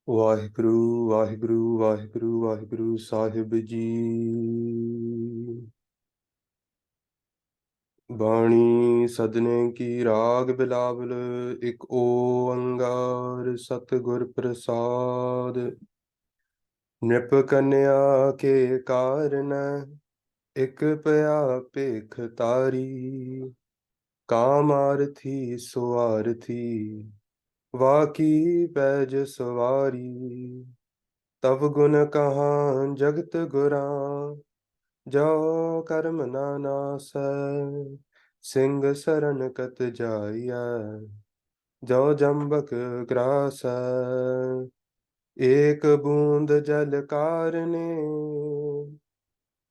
ਵਾਹਿਗੁਰੂ ਵਾਹਿਗੁਰੂ ਵਾਹਿਗੁਰੂ ਵਾਹਿਗੁਰੂ ਸਾਹਿਬ ਜੀ। ਬਾਣੀ ਸਦਨੇ ਕੀ ਰਾਗ ਬਿਲਾਵਲ, ਇੱਕ ਓੰਕਾਰ ਸਤਿਗੁਰ ਪ੍ਰਸਾਦ। ਨਿਪ ਕੰਨਿਆ ਕੇ ਕਾਰਨ, ਇੱਕ ਪਿਆ ਭੇਖ ਤਾਰੀ। ਕਾਮਾਰਥੀ ਸੁਆਰਥੀ, ਵਾਕੀ ਪੈਜ ਸਵਾਰੀ। ਤਬ ਗੁਣ ਕਹਾਂ ਜਗਤ ਗੁਰਾਂ, ਜੋ ਕਰਮ ਨਾ ਨਾਸੈ। ਸਿੰਘ ਸਰਨ ਕਤ ਜਾਈਐ, ਜੋ ਜੰਬਕ ਗ੍ਰਾਸੈ। ਏਕ ਬੂੰਦ ਜਲ ਕਾਰਨੇ,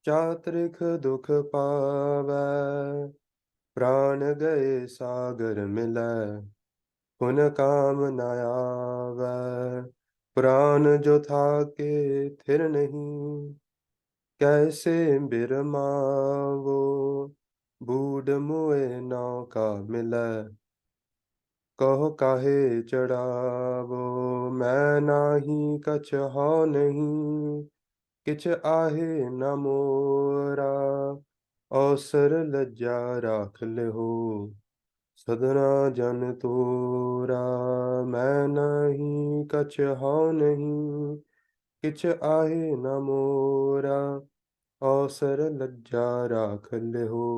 ਚਾਤ੍ਰਿਕ ਦੁਖ ਪਾਵੈ। ਪ੍ਰਾਨ ਗਏ ਸਾਗਰ ਮਿਲੈ, पुन काम न आवै। प्राण जो थाके थिर नहीं, कैसे बिरमावो। बूढ़ मुए नौका मिलै, कहो काहे चढ़ावो। मैं नाही कछ हौ नहीं, किछ आहे न मोरा। अवसर लज्जा राख लिहो, सदना जन तोरा। मैं नहीं कछ हौ नहीं, किछ आहे न मोरा। अवसर लज्जा राख लिहो,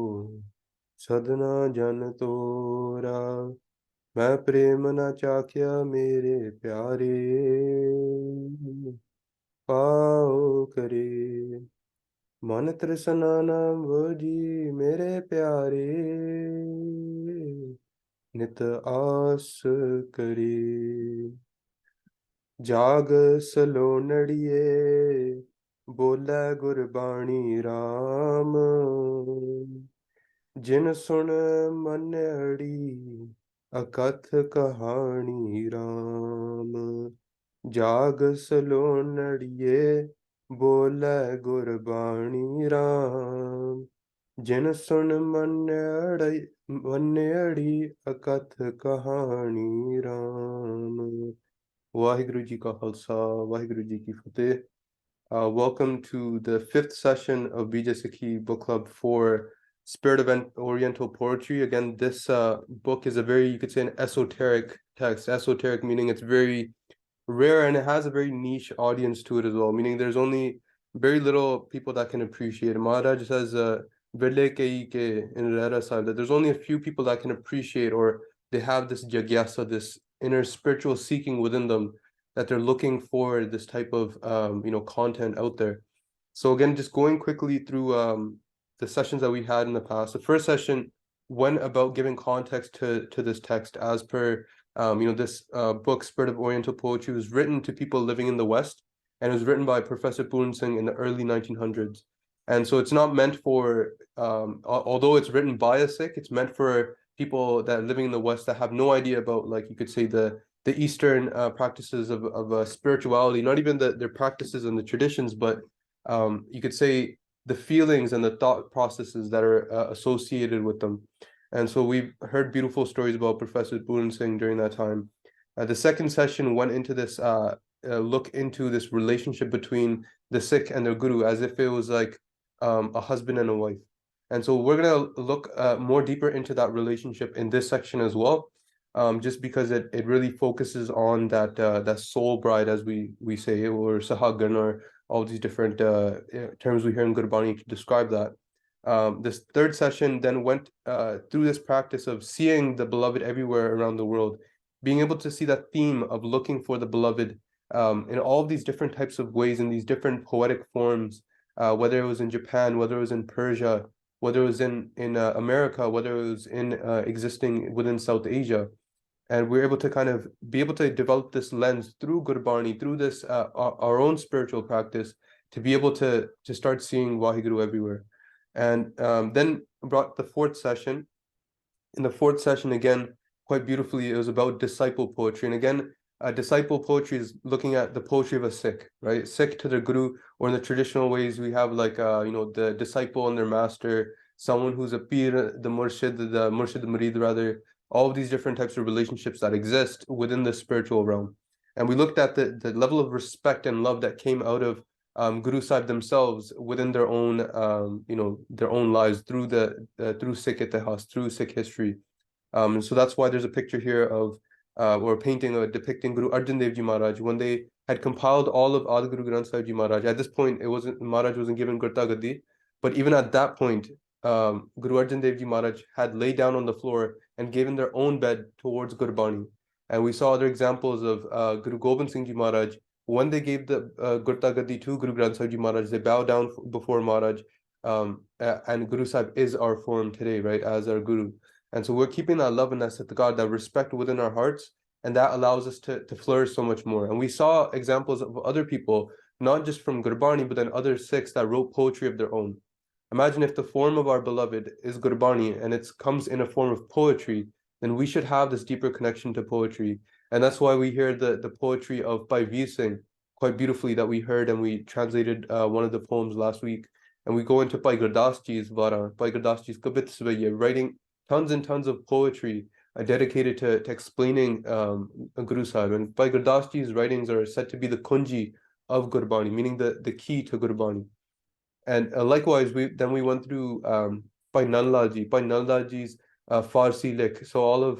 सदना जन तोरा। मैं प्रेम न चाख्या मेरे प्यारे, पाओ करे। मन तृष्णा न बुझी मेरे प्यारे, नित आस करी। जाग सलोनड़िए, बोलै गुरबाणी राम। जिन सुन मन अड़ी, अकथ कहानी राम। जाग सलोनड़िए, बोलै गुरबाणी राम। जिन सुन मन अड़ी, अकथ कहानी राम। वाहिगुरु जी का खालसा, वाहिगुरु जी की फतेह। Welcome to the fifth session of Bija Sakhi Book Club for Spirit of Oriental Poetry. Again, this book is a very, you could say, an esoteric text. Esoteric meaning it's very rare and it has a very niche audience to it as well, meaning there's only very little people that can appreciate it. Maharaj says, in Rara Sahib, that there's only a few people that can appreciate, or they have this jagyasa, this inner spiritual seeking within them, that they're looking for this type of content out there. So again, just going quickly through the sessions that we had in the past. The first session went about giving context to this text as per this book, Spirit of Oriental Poetry, was written to people living in the West, and it was written by Professor Puran Singh in the early 1900s. And so it's not meant for, although it's written by a Sikh, it's meant for people that are living in the West that have no idea about, like, you could say, the Eastern practices of spirituality, not even their practices and the traditions, but you could say the feelings and the thought processes that are associated with them. And so we've heard beautiful stories about Professor Puran Singh during that time. The second session went into this look into this relationship between the Sikh and their guru, as if it was like a husband and a wife. And so we're going to look more deeper into that relationship in this section as well, just because it really focuses on that soul bride, as we say, or sahagan, or all these different terms we hear in Gurbani to describe that. This third session then went through this practice of seeing the beloved everywhere around the world, being able to see that theme of looking for the beloved in all of these different types of ways, in these different poetic forms, whether it was in Japan, whether it was in Persia, whether it was in America, whether it was in existing within South Asia. And we're able to kind of be able to develop this lens through Gurbani, through this our own spiritual practice, to be able to start seeing Waheguru everywhere. And then brought the fourth session. In the fourth session, again, quite beautifully, it was about disciple poetry. And again, disciple poetry is looking at the poetry of a Sikh, right? Sikh to the Guru, or in the traditional ways, we have like, the disciple and their master, someone who's a Pir, the Murshid, the Murid rather, all of these different types of relationships that exist within the spiritual realm. And we looked at the level of respect and love that came out of Guru Sahib themselves within their own their own lives through through Sikh itihas, through Sikh history. So that's why there's a picture here of or a painting depicting Guru Arjan Dev Ji Maharaj when they had compiled all of Adi Guru Granth Sahib Ji Maharaj. At this point, it wasn't Maharaj wasn't given Gurta Gaddi, but even at that point, Guru Arjan Dev Ji Maharaj had laid down on the floor and given their own bed towards Gurbani. And we saw other examples of Guru Gobind Singh Ji Maharaj. When they gave the Gurta Gaddi to Guru Granth Sahib Ji Maharaj, they bowed down before Maharaj. And Guru Sahib is our form today, right, as our Guru. And so we're keeping that love and that satgar, that respect within our hearts, and that allows us to flourish so much more. And we saw examples of other people, not just from Gurbani, but then other Sikhs that wrote poetry of their own. Imagine if the form of our beloved is Gurbani and it comes in a form of poetry, then we should have this deeper connection to poetry. And that's why we hear the poetry of Bhai Veer Singh quite beautifully that we heard, and we translated one of the poems last week. And we go into Bhai Gurdas Ji's Vara, Bhai Gurdas Ji's Kabit Svaya, writing tons and tons of poetry dedicated to explaining Guru Sahib. And Bhai Gurdas Ji's writings are said to be the kunji of Gurbani, meaning the key to Gurbani. And likewise, we went through Bhai Nandlal Ji, Bhai Nandlal Ji's Farsi Likh. So all of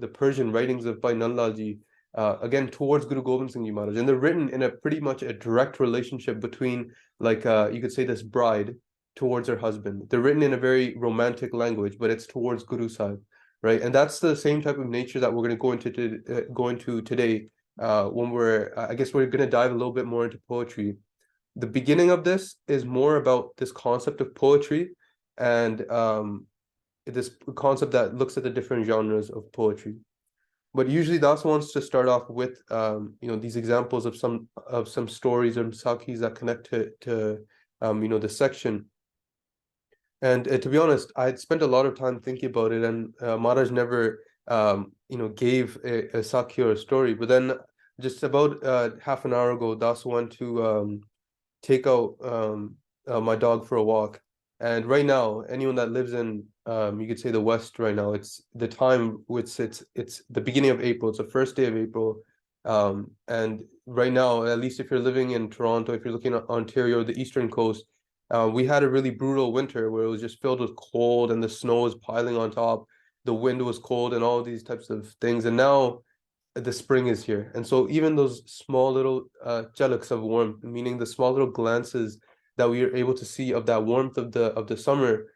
the Persian writings of Bhai Nandlal Ji, again, towards Guru Gobind Singh Ji Maharaj. And they're written in a pretty much a direct relationship between, like, you could say, this bride towards her husband. They're written in a very romantic language, but it's towards Guru Sahib, right? And that's the same type of nature that we're going to go into today. When I guess we're going to dive a little bit more into poetry. The beginning of this is more about this concept of poetry and this concept that looks at the different genres of poetry. But usually Das wants to start off with these examples of some stories or sakhis that connect to the section. And to be honest, I had spent a lot of time thinking about it, and Maharaj never gave a sakhi or a story. But then just about half an hour ago, Das went to take out my dog for a walk. And right now, anyone that lives in you could say the West right now, it's the time which it's the beginning of April. It's the first day of April. And right now, at least if you're living in Toronto, if you're looking at Ontario, the eastern coast, we had a really brutal winter where it was just filled with cold and the snow was piling on top. The wind was cold and all these types of things. And now the spring is here. And so even those small little chalaks of warmth, meaning the small little glances that we are able to see of that warmth of the summer,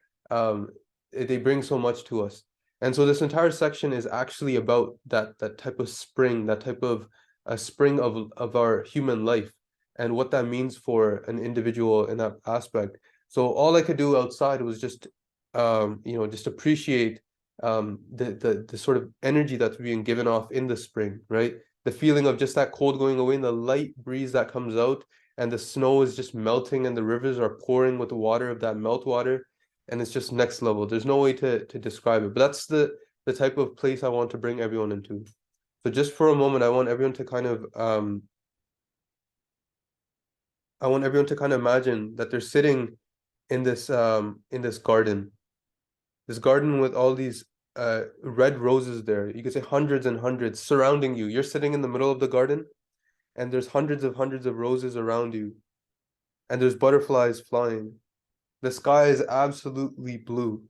they bring so much to us. And so this entire section is actually about that type of spring, that type of spring of our human life and what that means for an individual in that aspect. So all I could do outside was just just appreciate the sort of energy that's being given off in the spring, right? The feeling of just that cold going away and the light breeze that comes out, and the snow is just melting and the rivers are pouring with the water of that meltwater, and it's just next level. There's no way to describe it, but that's the type of place I want to bring everyone into. So just for a moment, I want everyone to kind of imagine that they're sitting in this garden. This garden with all these red roses there. You could say hundreds and hundreds surrounding you. You're sitting in the middle of the garden, and there's hundreds of roses around you, and there's butterflies flying. The sky is absolutely blue.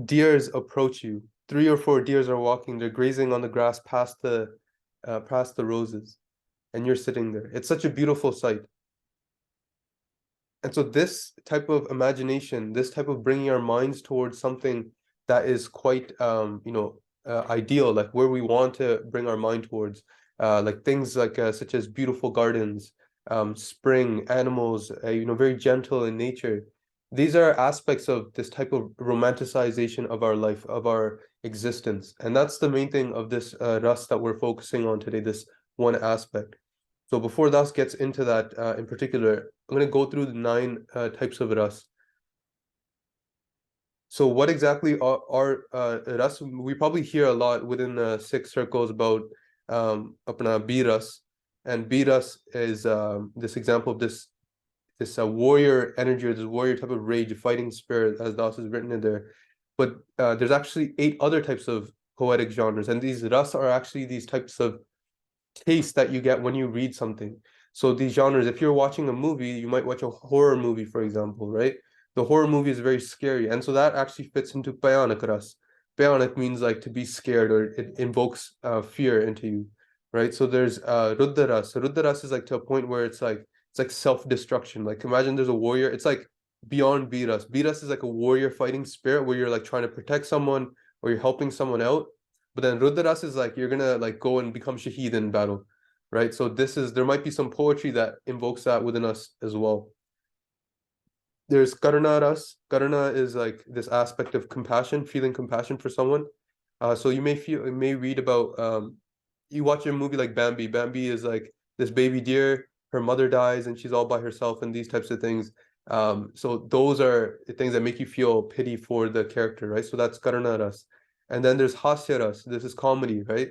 Deers approach you. 3 or 4 deers are walking. They're grazing on the grass past the roses, and you're sitting there. It's such a beautiful sight. And so this type of imagination, this type of bringing our minds towards something that is quite, ideal, like where we want to bring our mind towards, like things like such as beautiful gardens, spring, animals, very gentle in nature. These are aspects of this type of romanticization of our life, of our existence. And that's the main thing of this ras that we're focusing on today, this one aspect. So before Das gets into that in particular, I'm going to go through the 9 types of ras. So what exactly are ras? We probably hear a lot within Sikh circles about apna biras, and biras is this example of this warrior energy, or this warrior type of rage, fighting spirit, as Das has written in there. But there's actually 8 other types of poetic genres, and these ras are actually these types of taste that you get when you read something. So these genres, if you're watching a movie, you might watch a horror movie, for example, right? The horror movie is very scary, and so that actually fits into Bayanak ras. Bayanak means like to be scared, or it invokes fear into you, right? So there's Rudra ras. So Rudra ras is like to a point where it's like self-destruction. Like imagine there's a warrior. It's like beyond Biras. Biras is like a warrior fighting spirit where you're like trying to protect someone or you're helping someone out. But then Rudras is like you're gonna like go and become Shaheed in battle, right? So this is there might be some poetry that invokes that within us as well. There's Karuna Ras. Karuna is like this aspect of compassion, feeling compassion for someone. So you may read about you watch a movie like Bambi. Bambi is like this baby deer, her mother dies and she's all by herself and these types of things. So those are things that make you feel pity for the character, right? So that's Karuna Ras. And then there's Hasya Ras. This is comedy, right?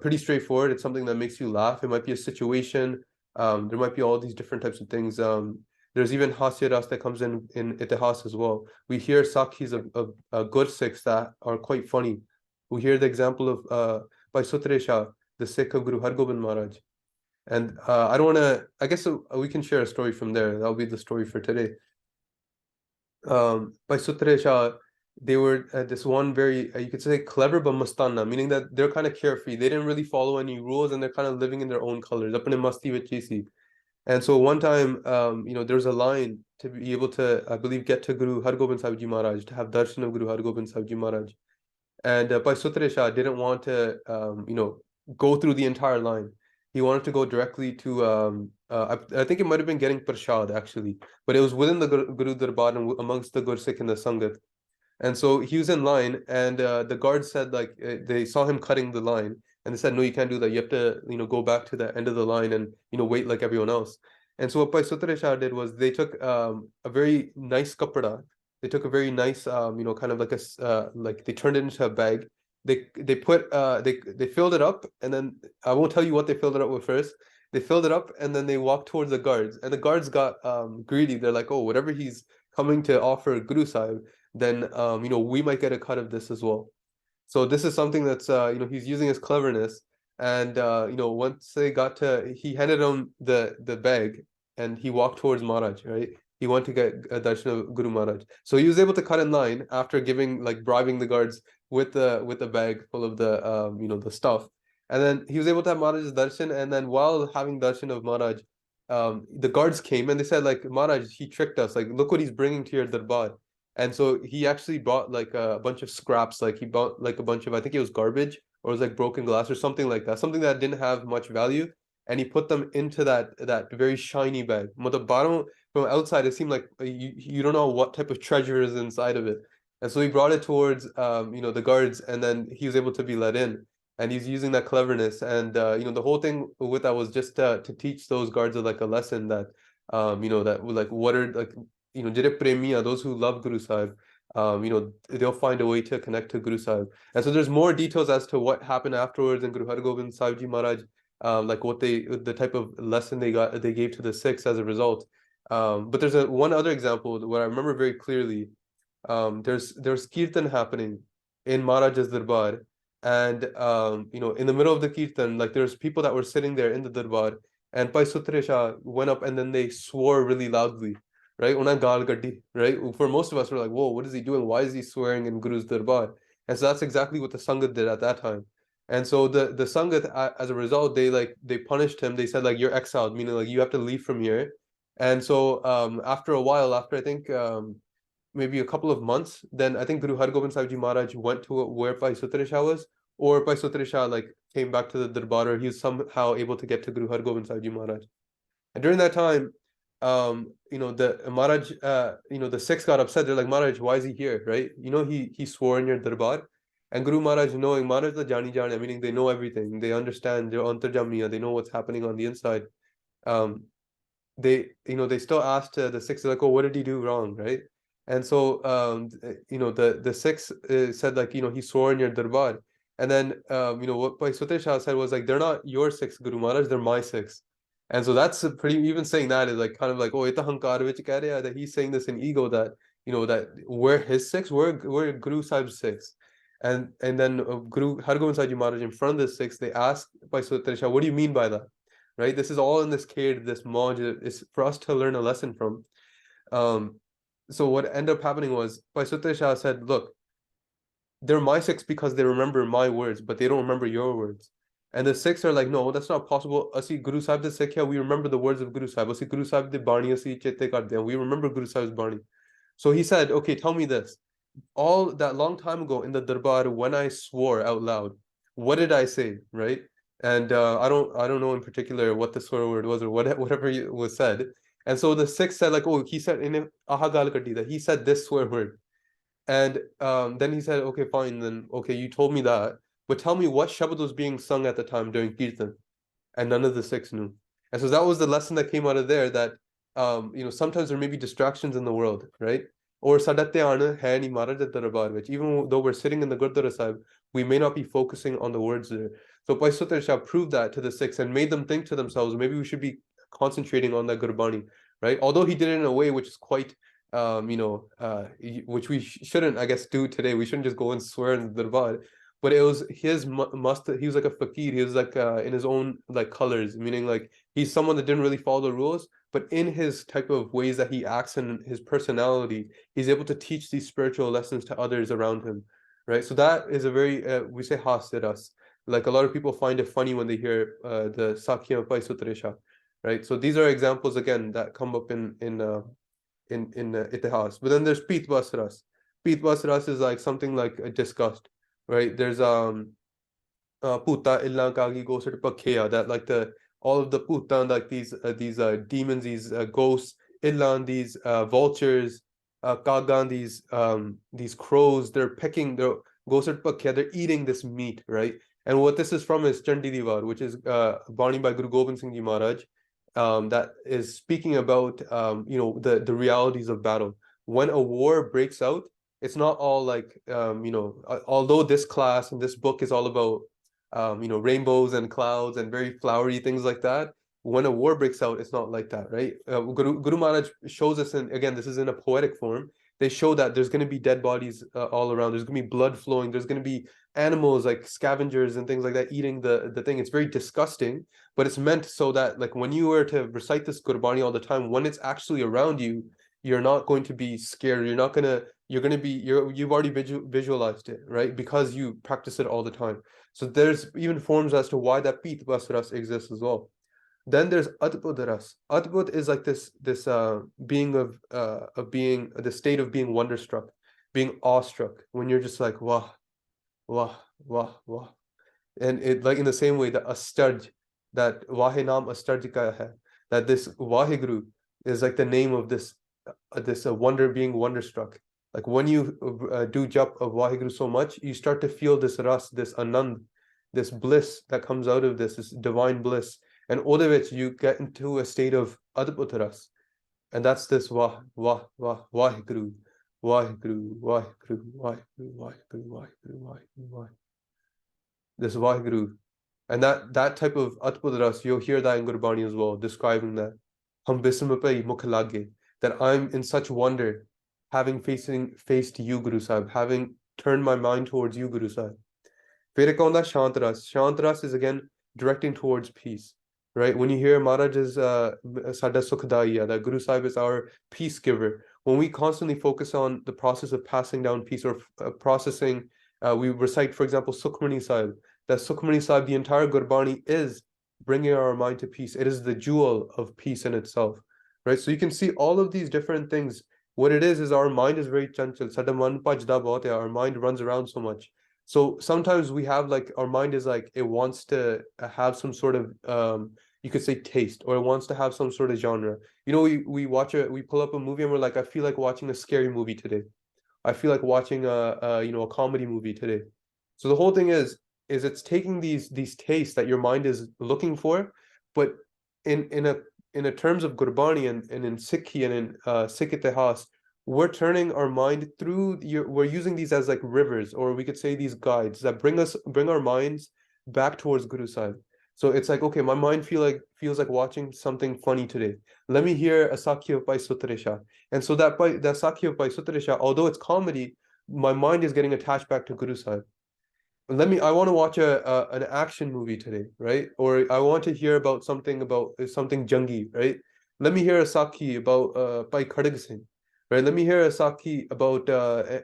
Pretty straightforward. It's something that makes you laugh. It might be a situation. There might be all these different types of things. There's even Hasya Ras that comes in Itihas as well. We hear Sakhis of good Sikhs that are quite funny. We hear the example of by Sutre Shah, the Sikh of Guru Hargobind Maharaj. And I don't want to, I guess we can share a story from there. That'll be the story for today. By Sutre Shah, they were this one very, you could say clever but mastana, meaning that they're kind of carefree. They didn't really follow any rules and they're kind of living in their own colors. Apne masti vich chisi. And so one time, there's a line to be able to, I believe, get to Guru Hargobind Sahib Ji Maharaj, to have darshan of Guru Hargobind Sahib Ji Maharaj. And Bhai Sutre Shah didn't want to, go through the entire line. He wanted to go directly to, I think it might have been getting Prashad actually, but it was within the Guru Darbar and amongst the Gursikh and the Sangat. And so he was in line, and the guards said like they saw him cutting the line, and they said, "No, you can't do that. You have to, go back to the end of the line and wait like everyone else." And so what Bhai Sutre Shah did was they took a very nice kapada. They took a very nice, kind of like like they turned it into a bag. They put they filled it up, and then I won't tell you what they filled it up with first. They filled it up, and then they walked towards the guards, and the guards got greedy. They're like, "Oh, whatever he's coming to offer Guru Sahib, then we might get a cut of this as well." So this is something that's he's using his cleverness, and once they got to, he handed him the bag, and he walked towards Maharaj, right? He went to get a darshan of Guru Maharaj. So he was able to cut in line after giving like bribing the guards with the bag full of the the stuff, and then he was able to have Maharaj's darshan. And then while having darshan of Maharaj, the guards came and they said like, Maharaj, he tricked us. Like, look what he's bringing to your darbar. And so he actually bought like a bunch of scraps. Like he bought like a bunch of, I think it was garbage or it was like broken glass or something like that, something that didn't have much value. And he put them into that very shiny bag. Matlab bottom from outside, it seemed like you don't know what type of treasure is inside of it. And so he brought it towards the guards, and then he was able to be let in. And he's using that cleverness. And the whole thing with that was just to teach those guards like a lesson that that like what are like Jire Premiya, those who love Guru Sahib, they'll find a way to connect to Guru Sahib. And so there's more details as to what happened afterwards in Guru Hargobind Sahib Ji Maharaj, like the type of lesson they gave to the Sikhs as a result. But there's one other example where I remember very clearly. There's kirtan happening in Maharaj's Darbar, and in the middle of the kirtan, like there's people that were sitting there in the Darbar, and Pai Sutre Shah went up and then they swore really loudly, right? Una gaal kaddi, right? For most of us, we're like, whoa, what is he doing? Why is he swearing in Guru's Darbar? And so that's exactly what the Sangat did at that time. And so the Sangat, as a result, they punished him. They said like, you're exiled, meaning like you have to leave from here. And so after a while, after I think maybe a couple of months, then I think Guru Hargobind Sahib Ji Maharaj went to where Bhai Sutre Shah was, or Bhai Sutre Shah like came back to the Darbar, or he was somehow able to get to Guru Hargobind Sahib Ji Maharaj. And during that time, the Maharaj, the Sikhs got upset. They're like, Maharaj, why is he here, right? He swore in your Darbar. And Guru Maharaj, knowing Maharaj the Jani Jani, meaning they know everything, they understand, they're antarjamiya, they know what's happening on the inside. Um, they still asked the Sikhs like, oh, what did he do wrong, right? And so the Sikhs said like, he swore in your darbar. And then what Bhai Sutre Shah said was like, they're not your Sikhs, Guru Maharaj, they're my Sikhs. And so that's a pretty, even saying that is like kind of like, oh, ita hankar vich keh raha hai, that he's saying this in ego, that that we're his Sikhs, we're Guru Sahib's Sikhs. And then Guru Hargobind Sahib Ji Maharaj in front of the Sikhs, they asked Bhai Sutra Shah, what do you mean by that? Right? This is all in this khed, this moj, is for us to learn a lesson from. Um, so what ended up happening was Bhai Sutra Shah said, look, they're my Sikhs because they remember my words, but they don't remember your words. And the Sikhs are like, no, that's not possible. Asi Guru Sahib de Sikh hai, we remember the words of Guru Sahib. Asi Guru Sahib de Bani asi chete karde hain. We remember Guru Sahib's Bani. So he said, okay, tell me this. All that long time ago in the Darbar, when I swore out loud, what did I say? Right? And I don't know in particular what the swear word was or whatever was said. And so the Sikhs said, like, oh, he said in aha gal kardi that he said this swear word. And then he said, okay, fine, then okay, you told me that, but tell me what shabad was being sung at the time during Kirtan, and none of the Sikhs knew. And so that was the lesson that came out of there, that sometimes there may be distractions in the world, right? Or sadat dhyan hai nahi Maharaj de darbar vich. Even though we're sitting in the Gurdwara Sahib, we may not be focusing on the words there. So Bhai Sutra Shah proved that to the Sikhs and made them think to themselves, maybe we should be concentrating on that Gurbani, right? Although he did it in a way which is quite which we shouldn't, I guess, do today. We shouldn't just go and swear in the darbar, but it was his must. He was like a fakir. He was like in his own like colors, meaning like he's someone that didn't really follow the rules, but in his type of ways that he acts and his personality, he's able to teach these spiritual lessons to others around him, right? So that is a very we say has at us. Like a lot of people find it funny when they hear the Sakya Pai Sutresha, right? So these are examples again that come up in Itihas. But then there's Pith Basras. Pith Basras is like something like a disgust, right? There's Puta Illa Kagi Gosat Pakhea, that like the all of the Puta, like these demons, these ghosts, Illan, these vultures, Kagan, these crows, they're pecking, they're Gosat Pakhea, they're eating this meat, right? And what this is from is Chandi Divar, which is Bani by Guru Gobind Singh Ji Maharaj, that is speaking about the realities of battle. When a war breaks out, it's not all like although this class and this book is all about rainbows and clouds and very flowery things like that. When a war breaks out, it's not like that, right? Guru Maharaj shows us, and again, this is in a poetic form. They show that there's going to be dead bodies all around. There's going to be blood flowing. There's going to be animals like scavengers and things like that eating the thing. It's very disgusting, but it's meant so that like when you were to recite this Gurbani all the time, when it's actually around you, you're not going to be scared. You've already visualized it, right? Because you practice it all the time. So there's even forms as to why that Pith Basras exists as well. Then there's Adbud Ras. Adbud is like this being of being the state of being wonderstruck, being awestruck, when you're just like wah, wah, wah, wah. And it like in the same way that Astarj, that Wahe Naam Astarj ka hai, that this Waheguru is like the name of this wonder, being wonderstruck. Like when you do jap of Waheguru so much, you start to feel this ras, this anand, this bliss that comes out of this divine bliss. And all of it, you get into a state of adbut ras. And that's this wah, wah, wah, Waheguru, Waheguru, Waheguru, Waheguru, Waheguru, Waheguru, Waheguru, Waheguru. This Waheguru. And that type of adbut ras, you'll hear that in Gurbani as well, describing that. Hum bism pe mukh lage, that I'm in such wonder, having faced you, Guru Sahib, having turned my mind towards you, Guru Sahib. ਫਿਰ ਇੱਕ ਆਉਂਦਾ ਸ਼ਾਂਤ ਰਸ. ਸ਼ਾਂਤ ਰਸ is again directing towards peace, right? When you hear Maharaj is Sada Sukhdaiya, that Guru Sahib is our peace giver. When we constantly focus on the process of passing down peace or processing, we recite, for example, Sukhmani Sahib. That Sukhmani Sahib, the entire Gurbani is bringing our mind to peace. It is the jewel of peace in itself, right? So you can see all of these different things. What it is our mind is very chanchal. Sada man bhajda bahut hai. Our mind runs around so much. So sometimes we have like, our mind is like, it wants to have some sort of, you could say taste, or it wants to have some sort of genre. We pull up a movie and we're like, I feel like watching a scary movie today. I feel like watching a comedy movie today. So the whole thing is it's taking these tastes that your mind is looking for, but in a terms of Gurbani and in Sikhi and in Sikh Itihas, we're turning our mind through we're using these as like rivers, or we could say these guides that bring our minds back towards Guru Sahib. So it's like, okay, my mind feels like watching something funny today. Let me hear a Sakya by Sutresha. And so that Sakya by Sutresha, although it's comedy, my mind is getting attached back to Guru Sahib. I want to watch an action movie today, right? Or I want to hear about something jungy, right? Let me hear a Saki about Bhai Khadag Singh, right? Let me hear a Saki about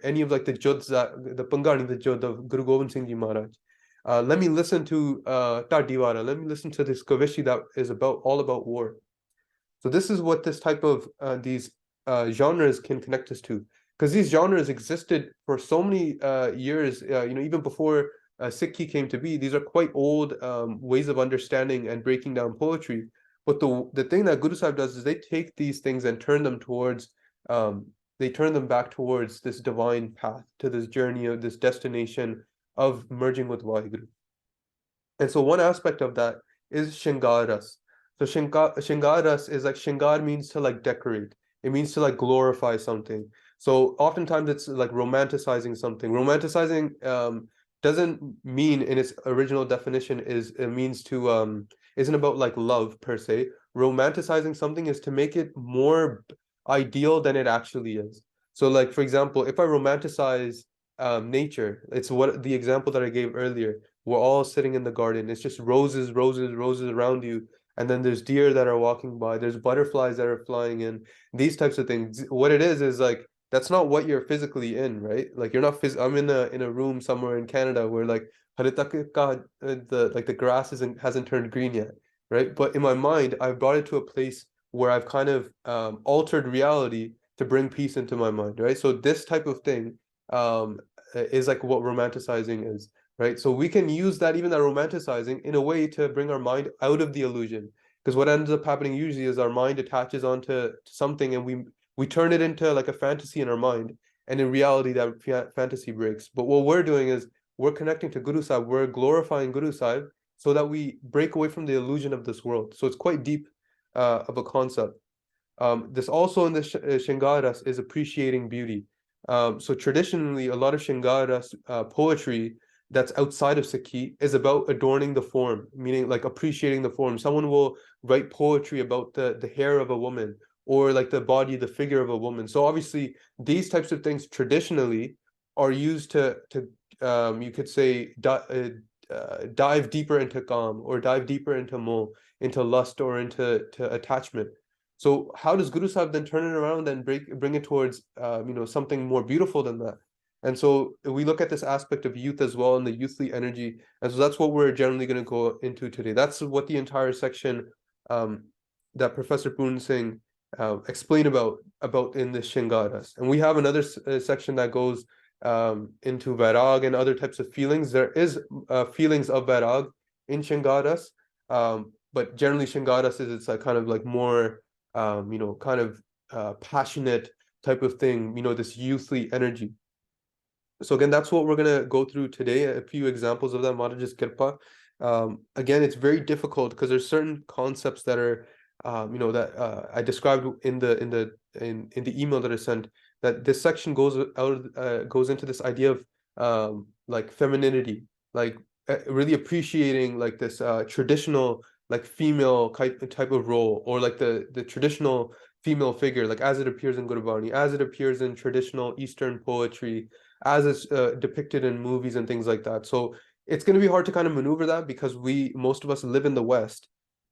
any of like the Juds that the Pangani, the Jud of Guru Gobind Singh Ji Maharaj. Let me listen to Tadiwara. Let me listen to this Kavishi that is about all about war. So this is what this type of these genres can connect us to, because these genres existed for so many years. Even before Sikhi came to be. These are quite old ways of understanding and breaking down poetry. But the thing that Guru Sahib does is they take these things and turn them towards they turn them back towards this divine path, to this journey of this destination of merging with Vaheguru. And so one aspect of that is Shingaras. So Shingaras is like Shingar means to like decorate. It means to like glorify something. So oftentimes it's like romanticizing something. Romanticizing doesn't mean in its original definition is it means to isn't about like love per se. Romanticizing something is to make it more ideal than it actually is. So like for example, if I romanticize nature, it's what the example that I gave earlier. We're all sitting in the garden. It's just roses, roses, roses around you. And then there's deer that are walking by. There's butterflies that are flying in. These types of things. What it is like that's not what you're physically in, right? Like you're not I'm in a room somewhere in Canada where like the grass hasn't turned green yet, right? But in my mind, I've brought it to a place where I've kind of altered reality to bring peace into my mind, right? So this type of thing is like what romanticizing is, right? So we can use that, even that romanticizing, in a way to bring our mind out of the illusion. Because what ends up happening usually is our mind attaches onto something and we turn it into like a fantasy in our mind. And in reality, that fantasy breaks. But what we're doing is we're connecting to Guru Sahib, we're glorifying Guru Sahib so that we break away from the illusion of this world. So it's quite deep of a concept. This also in the Shingaras is appreciating beauty. So traditionally, a lot of Shingaras poetry that's outside of Sikhi is about adorning the form, meaning like appreciating the form. Someone will write poetry about the hair of a woman or like the body, the figure of a woman. So obviously, these types of things traditionally are used to you could say dive deeper into calm or dive deeper into mo, into lust or into attachment. So how does Guru Sahib then turn it around and bring it towards something more beautiful than that? And so we look at this aspect of youth as well and the youthly energy. And so that's what we're generally going to go into today. That's what the entire section um, that Professor Puran Singh explained about in the Shingaras. And we have another section that goes into Vairag and other types of feelings. There is feelings of Vairag in Shingaras, but generally Shingaras is it's like kind of like more kind of passionate type of thing, this youthly energy. So again, that's what we're gonna go through today. A few examples of that, Maharaj's Kirpa. Again, it's very difficult because there's certain concepts that are, that I described in the email that I sent. That this section goes into this idea of like femininity, like really appreciating like this traditional like female type of role, or like the traditional female figure, like as it appears in Gurbani, as it appears in traditional Eastern poetry, as it's depicted in movies and things like that. So it's going to be hard to kind of maneuver that because most of us live in the West,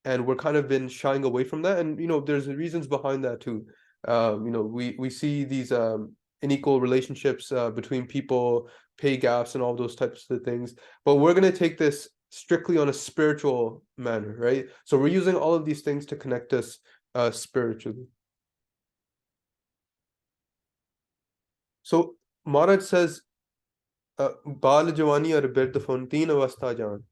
and we're kind of been shying away from that. And there's reasons behind that too. We see these unequal relationships between people, pay gaps, and all those types of things. But we're going to take this strictly on a spiritual manner, right? So we're using all of these things to connect us spiritually. So Maharaj says, Bal Javani or Birdafon, Teen Avastha Jan.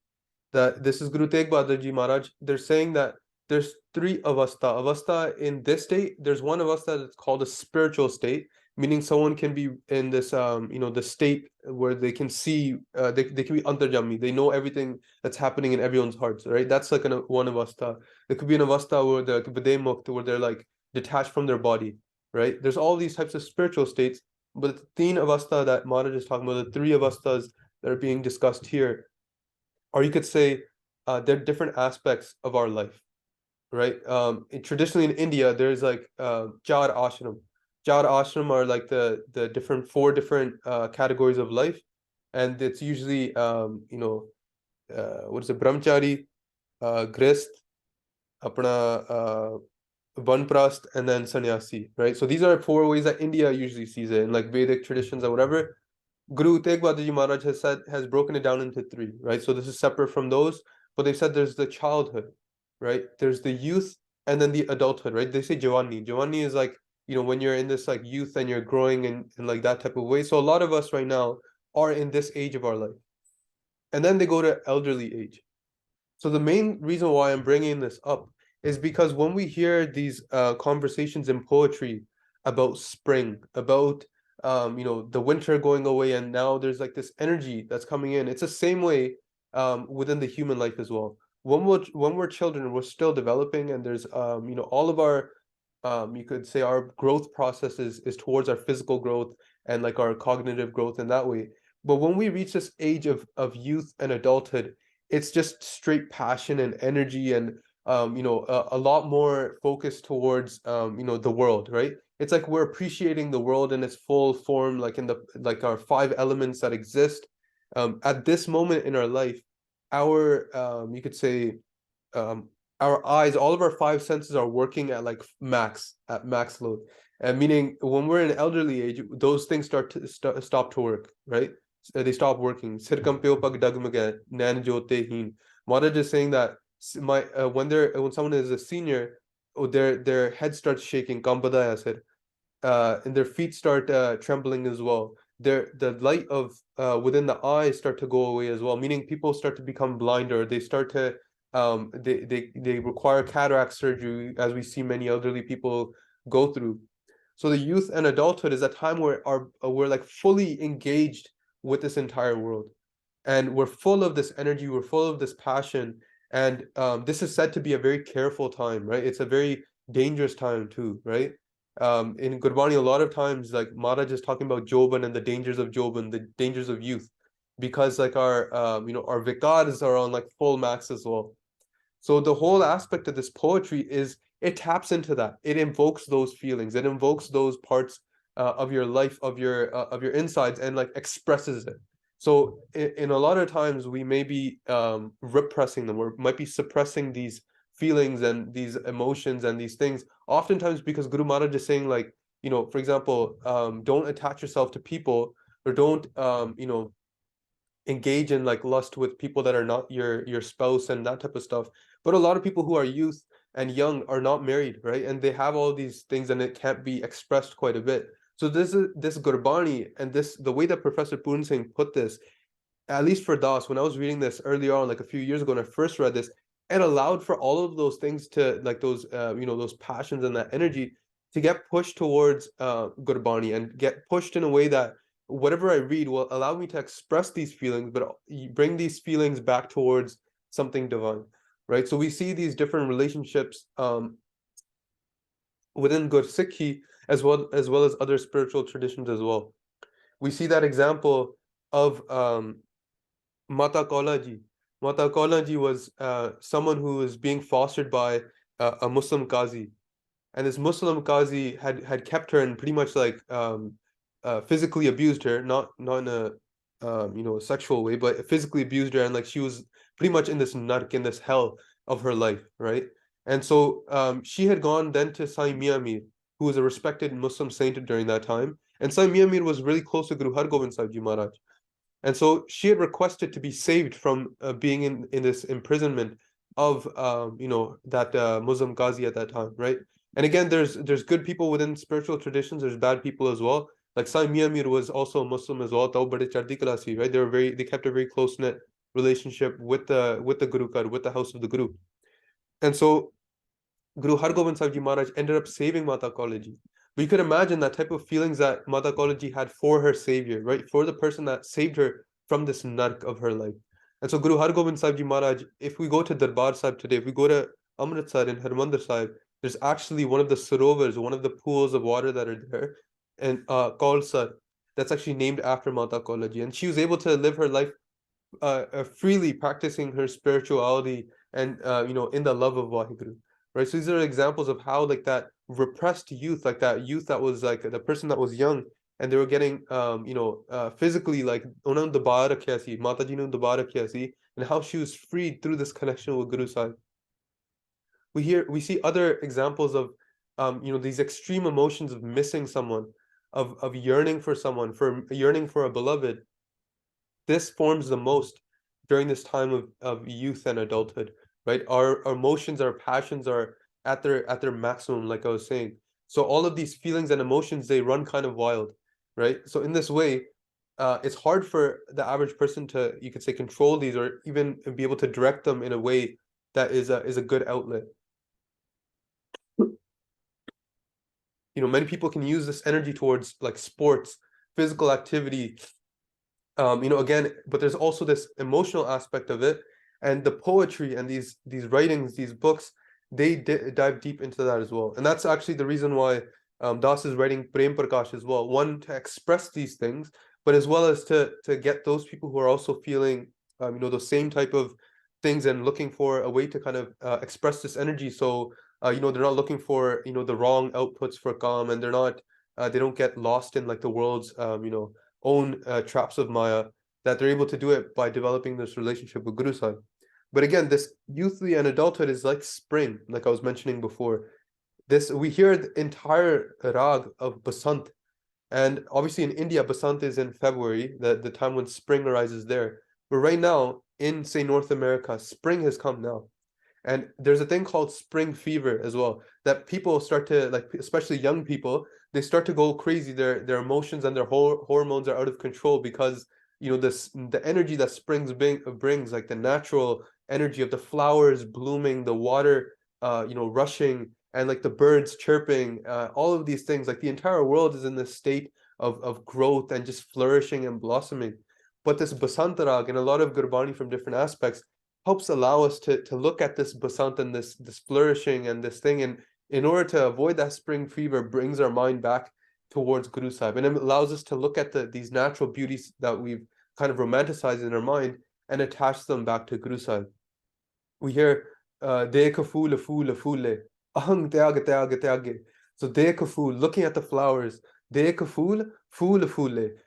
That this is Guru Tegh Bahadur Ji Maharaj. They're saying that there's three avastha. Avastha in this state, there's one avastha that's called a spiritual state, meaning someone can be in this, the state where they can see, they can be antarjami. They know everything that's happening in everyone's hearts, right? That's like one avastha. There could be an avastha where they're Videh Mukht, where they're like detached from their body, right? There's all these types of spiritual states, but the teen avastha that Maharaj is talking about, the three avasthas that are being discussed here, or you could say they're different aspects of our life, right? Traditionally in India, there's like Char Ashram. Char Ashram are like the different four different categories of life. and it's usually what is it, brahmachari, grist, apna vanprast, and then sannyasi, right? So these are four ways that India usually sees it in like Vedic traditions or whatever. Guru Tegh Bahadur Ji Maharaj has broken it down into three, right? So this is separate from those, but they've said there's the childhood, right? There's the youth, and then the adulthood, right? They say Jawani. Jawani is like, when you're in this like youth and you're growing in like that type of way. So a lot of us right now are in this age of our life. And then they go to elderly age. So the main reason why I'm bringing this up is because when we hear these conversations in poetry about spring, about the winter going away, and now there's like this energy that's coming in. It's the same way within the human life as well. When we're children, we're still developing, and there's all of our you could say our growth process is towards our physical growth and like our cognitive growth in that way. But when we reach this age of youth and adulthood, it's just straight passion and energy, and a lot more focus towards the world, right? It's like we're appreciating the world in its full form, like in the like our five elements that exist at this moment in our life. Our you could say um our eyes, all of our five senses are working at like max load, and meaning when we're in elderly age, those things stop to work, right? They stop working. Sir kampyo pag dagmaga nan jote heen. Maharaj is saying that my when someone is a senior, their head starts shaking, kampada acid, and their feet start trembling as well. The light of within the eyes start to go away as well, meaning people start to become blinder. They start to they require cataract surgery, as we see many elderly people go through. So the youth and adulthood is a time where we're like fully engaged with this entire world, and we're full of this energy, we're full of this passion, and this is said to be a very careful time, right? It's a very dangerous time too, right? In Gurbani, a lot of times, like Maharaj is talking about Joban and the dangers of Joban, the dangers of youth, because like our vikars are on like full max as well. So the whole aspect of this poetry is it taps into that. It invokes those feelings. It invokes those parts of your life, of your insides, and like expresses it. So in a lot of times we may be repressing them, or might be suppressing these feelings and these emotions and these things. Oftentimes because Guru Maharaj is saying, like, for example, don't attach yourself to people, or don't engage in like lust with people that are not your spouse and that type of stuff. But a lot of people who are youth and young are not married, right? And they have all these things, and it can't be expressed quite a bit. So this Gurbani, and this the way that Professor Puran Singh put this, at least for Das, when I was reading this earlier on, like a few years ago, when I first read this, it allowed for all of those things to, like those those passions and that energy, to get pushed towards Gurbani, and get pushed in a way that whatever I read will allow me to express these feelings, but bring these feelings back towards something divine, right? So we see these different relationships within Gursikhi, as well as other spiritual traditions as well. We see that example of Mata Kaula Ji. Mata Kaula Ji was someone who was being fostered by a Muslim Qazi, and this Muslim Qazi had kept her and pretty much like physically abused her, not in a a sexual way, but physically abused her, and like she was pretty much in this nark, in this hell of her life, right? And so she had gone then to Sai Mia Mir, who was a respected Muslim saint during that time, and Sai Mia Mir was really close to Guru Har Gobind Sahib Ji Maharaj. And so she had requested to be saved from being in this imprisonment of that Muslim Qazi at that time, right? And again, there's good people within spiritual traditions. There's bad people as well. Like Sai Mia Mir was also a Muslim as well. Tao Bade Chardi Kala Si, right? They kept a very close knit relationship with the Guru Kar, with the house of the Guru. And so Guru Har Gobind Sahib Ji Maharaj ended up saving Mata Kaula Ji. But you could imagine that type of feelings that Mata Kaula Ji had for her savior, right? For the person that saved her from this nark of her life. And so Guru Har Gobind Sahib Ji Maharaj, if we go to Darbar Sahib today, if we go to Amritsar in Harmandir Sahib, there's actually one of the sarovars, one of the pools of water that are there, and Kaulsar, that's actually named after Mata Kaula Ji. And she was able to live her life freely, practicing her spirituality and in the love of Vaheguru, right? So these are examples of how like that repressed youth, like that youth that was like the person that was young and they were getting physically, like ਉਹਨਾਂ ਨੂੰ ਦਬਾ ਰੱਖਿਆ ਸੀ, ਮਾਤਾ ਜੀ ਨੂੰ ਦਬਾ ਰੱਖਿਆ ਸੀ, and how she was freed through this connection with Guru Sahib. We see other examples of these extreme emotions of missing someone, of yearning for someone, for yearning for a beloved. This forms the most during this time of youth and adulthood, right? Our emotions, our passions are at their maximum, like I was saying. So all of these feelings and emotions, they run kind of wild, right? So in this way, it's hard for the average person to, you could say, control these, or even be able to direct them in a way that is a good outlet. Many people can use this energy towards like sports, physical activity, again, but there's also this emotional aspect of it, and the poetry and these writings, these books, they dive deep into that as well. And that's actually the reason why Das is writing Prem Prakash as well. One, to express these things, but as well as to get those people who are also feeling those same type of things and looking for a way to kind of express this energy. So they're not looking for the wrong outputs for calm, and they don't get lost in like the world's own traps of Maya, that they're able to do it by developing this relationship with Guru Sahib. But again, this youthly and adulthood is like spring, like I was mentioning before. We hear the entire rag of Basant, and obviously in India, Basant is in February, the time when spring arises there. But right now, in say North America, spring has come now. And there's a thing called spring fever as well, that people start to, like, especially young people, they start to go crazy. Their emotions and their hormones are out of control, because the energy that brings, like the natural energy of the flowers blooming, the water rushing, and like the birds chirping, all of these things, like the entire world is in this state of growth and just flourishing and blossoming. But this Basantarag and a lot of Gurbani from different aspects helps allow us to look at this basant and this flourishing and this thing, and in order to avoid that spring fever, brings our mind back towards Guru Sahib, and it allows us to look at these natural beauties that we've kind of romanticized in our mind and attach them back to Guru Sahib. We hear dekh fool fool ahang tyag tyag tyage. So dekh fool, looking at the flowers, dekh fool fool,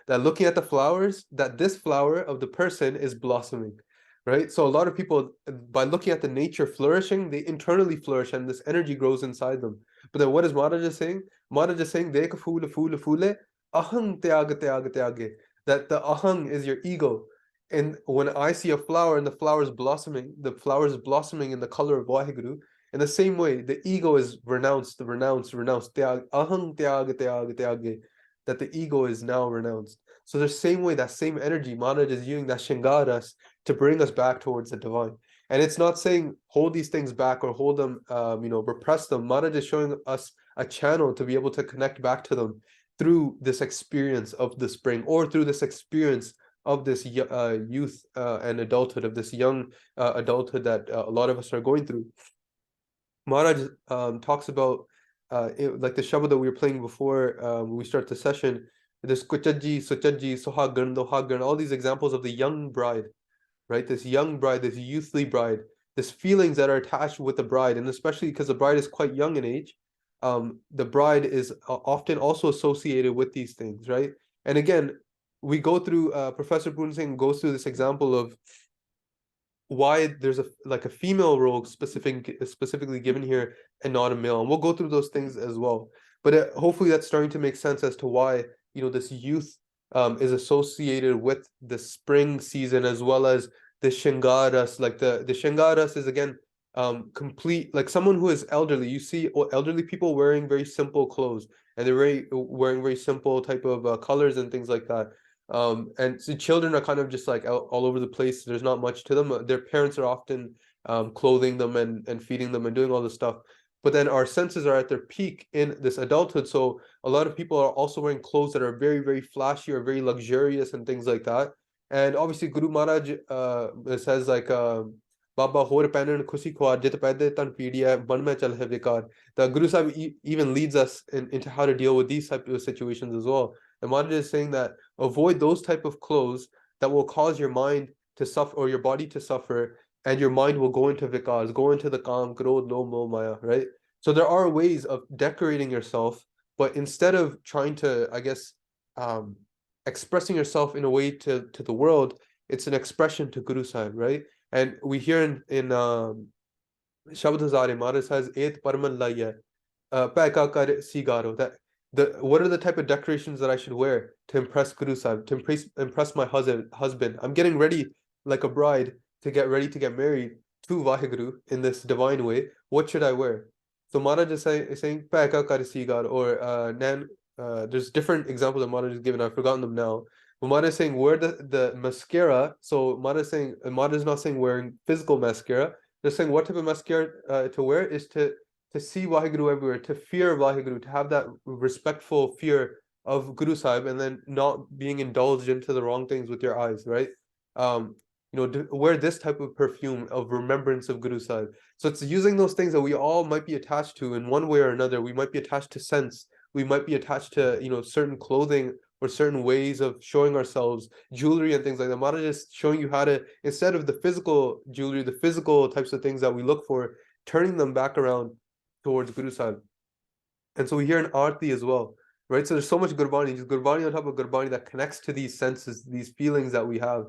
that looking at the flowers, that this flower of the person is blossoming, right? So a lot of people, by looking at the nature flourishing, they internally flourish, and this energy grows inside them. But then what is Maharaj is saying? Maharaj is saying dekh fool ahang tyag tyag tyage, that the ahang is your ego. And when I see a flower and the flower is blossoming in the color of Vaheguru, in the same way, the ego is renounced, tyag, ahang tyag tyag tyage, that the ego is now renounced. So the same way, that same energy, Maharaj is using that Shingaar us to bring us back towards the divine. And it's not saying hold these things back or hold them, repress them. Maharaj is showing us a channel to be able to connect back to them through this experience of the spring, or through this experience of this youth and adulthood, of this young adulthood that a lot of us are going through. Maharaj talks about like the shabad that we were playing before we start the session. There's Kuchaji, Suchaji, Sohagan, Dohagan, all these examples of the young bride, right? This young bride, this youthly bride, this feelings that are attached with the bride, and especially because the bride is quite young in age, the bride is often also associated with these things, right? And again, we go through, Professor Puran Singh goes through this example of why there's a female role specifically given here and not a male, and we'll go through those things as well. But hopefully that's starting to make sense as to why this youth is associated with the spring season, as well as the Shingaras. Like the Shingaras is again complete, like someone who is elderly. You see elderly people wearing very simple clothes, and they're wearing very simple type of colors and things like that. And so children are kind of just like all over the place. There's not much to them. Their parents are often clothing them and feeding them and doing all this stuff. But then our senses are at their peak in this adulthood. So a lot of people are also wearing clothes that are very, very flashy or very luxurious and things like that. And obviously Guru Maharaj says like Baba hor pehnan khushi khwar jit paide tan pidiya ban mein chal hai vikar. The Guru Sahib even leads us into how to deal with these type of situations as well. And Maharaj is saying that avoid those type of clothes that will cause your mind to suffer, or your body to suffer, and your mind will go into vikars, go into the kam, krodh, lo, moh, maya, right? So there are ways of decorating yourself, but instead of trying to, I guess, um, expressing yourself in a way to the world, it's an expression to Guru Sahib, right? And we hear in Shabd Hazare Maharaj says, "Et parman laiya, paika kar sigaro." That the what are the type of decorations that I should wear to impress Guru Sahib, to impress my husband? I'm getting ready like a bride to get ready to get married to Vaheguru in this divine way. What should I wear? So Maharaj is saying, "Paika kar sigaro," or nan. There's different examples that Maharaj has given. I've forgotten them now. But Maharaj is saying wear the mascara. So Maharaj is not saying wearing physical mascara. They're saying what type of mascara to wear is to see Vaheguru everywhere, to fear Vaheguru, to have that respectful fear of Guru Sahib, and then not being indulged into the wrong things with your eyes, right? Um, wear this type of perfume of remembrance of Guru Sahib. So it's using those things that we all might be attached to in one way or another. We might be attached to scents. We might be attached to, certain clothing or certain ways of showing ourselves, jewelry and things like that. Maharaj is showing you how to, instead of the physical jewelry, the physical types of things that we look for, turning them back around towards Guru Sahib. And so we hear an Aarti as well, right? So there's so much Gurbani, just Gurbani on top of Gurbani that connects to these senses, these feelings that we have.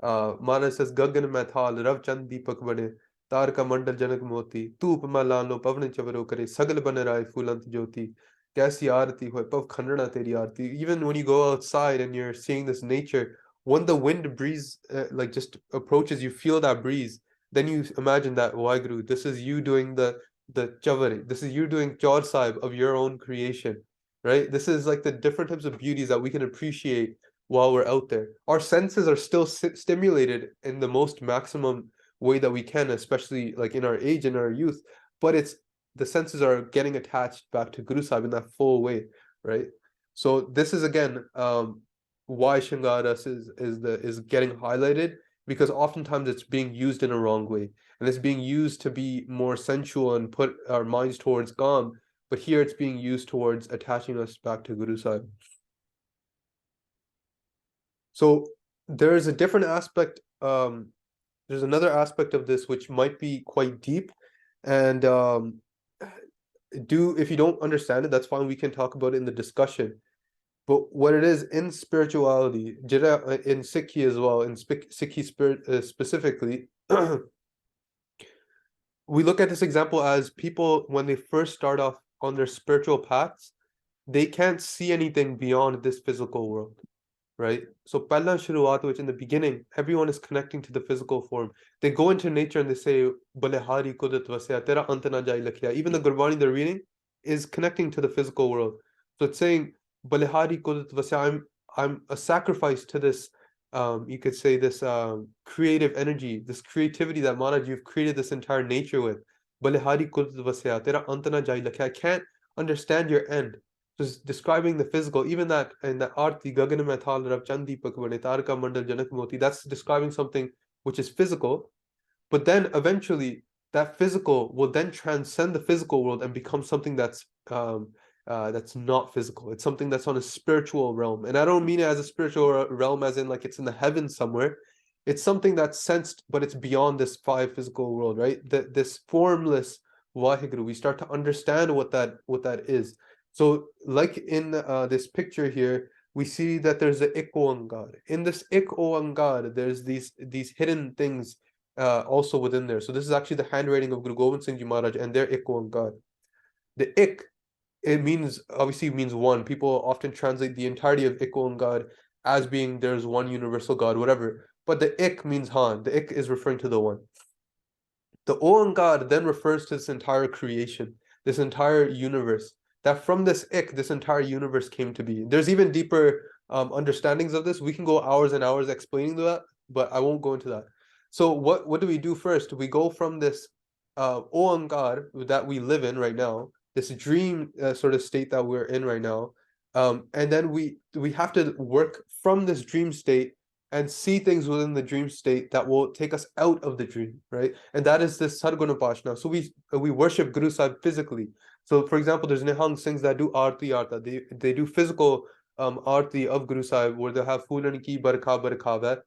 Maharaj says, Gagan mein thal, Rav Chand Deepak bane, Tar ka mandal janak moti, Toop malano, Pavne chavaro kare, Sagal bane rai fulant jyoti, Kaisi aarti hoy, Pav khandana teri aarti. Even when you go outside and you're seeing this nature, when the wind breeze like just approaches, you feel that breeze. Then you imagine that, Waheguru, this is you doing the chavari. This is you doing chaur sahib of your own creation, right? This is like the different types of beauties that we can appreciate while we're out there. Our senses are still stimulated in the most maximum way that we can, especially like in our age, in our youth. But it's the senses are getting attached back to Guru Sahib in that full way, right? So this is again why Shingaar is getting highlighted, because oftentimes it's being used in a wrong way, and it's being used to be more sensual and put our minds towards Gam. But here it's being used towards attaching us back to Guru Sahib. So there's a different aspect. There's another aspect of this which might be quite deep, and if you don't understand it, that's fine. We can talk about it in the discussion. But what it is in spirituality, in Sikhi as well, in Sikhi spirit specifically, we look at this example as people when they first start off on their spiritual paths, they can't see anything beyond this physical world, right? So Pehla Shuruaat, which in the beginning, everyone is connecting to the physical form. They go into nature and they say, Balehari Kudrat Vasya, Tera Ant Na Jai Lakhya. Even the Gurbani they're reading is connecting to the physical world. So it's saying, Balehari Kudrat Vasya, I'm a sacrifice to this, you could say this creative energy, this creativity that Maharaj, you've created this entire nature with. Balehari Kudrat Vasya, Tera Ant Na Jai Lakhya. I can't understand your end. Just describing the physical, even that in the Aarti, Gagan mein thal Rav Chand Deepak bane, Tar ka mandal janak moti, that's describing something which is physical, but then eventually that physical will then transcend the physical world and become something that's not physical. It's something that's on a spiritual realm. And I don't mean it as a spiritual realm as in like it's in the heavens somewhere. It's something that's sensed, but it's beyond this five physical world, right? This formless Vaheguru, we start to understand what that is. So like in this picture here, we see that there's the Ik Oankar. In this Ik Oankar, there's these hidden things also within there. So this is actually the handwriting of Guru Gobind Singh Ji Maharaj and their Ik Oankar. The Ik, it means, obviously means one. People often translate the entirety of Ik Oankar as being there's one universal God, whatever. But the Ik means Han. The Ik is referring to the one. The Oankar then refers to this entire creation, this entire universe. That from this Ik, this entire universe came to be. There's even deeper understandings of this. We can go hours and hours explaining that, but I won't go into that. So what do we do first? We go from this Oankar that we live in right now, this dream sort of state that we're in right now, and then we have to work from this dream state and see things within the dream state that will take us out of the dream, right? And that is this Sarguna Pashna. So we worship Guru Sahib physically. So for example, there's Nihang Singhs that do Aarti Arta. They do physical Aarti of Guru Sahib where they'll have Fulaniki Barkha Barkhavat.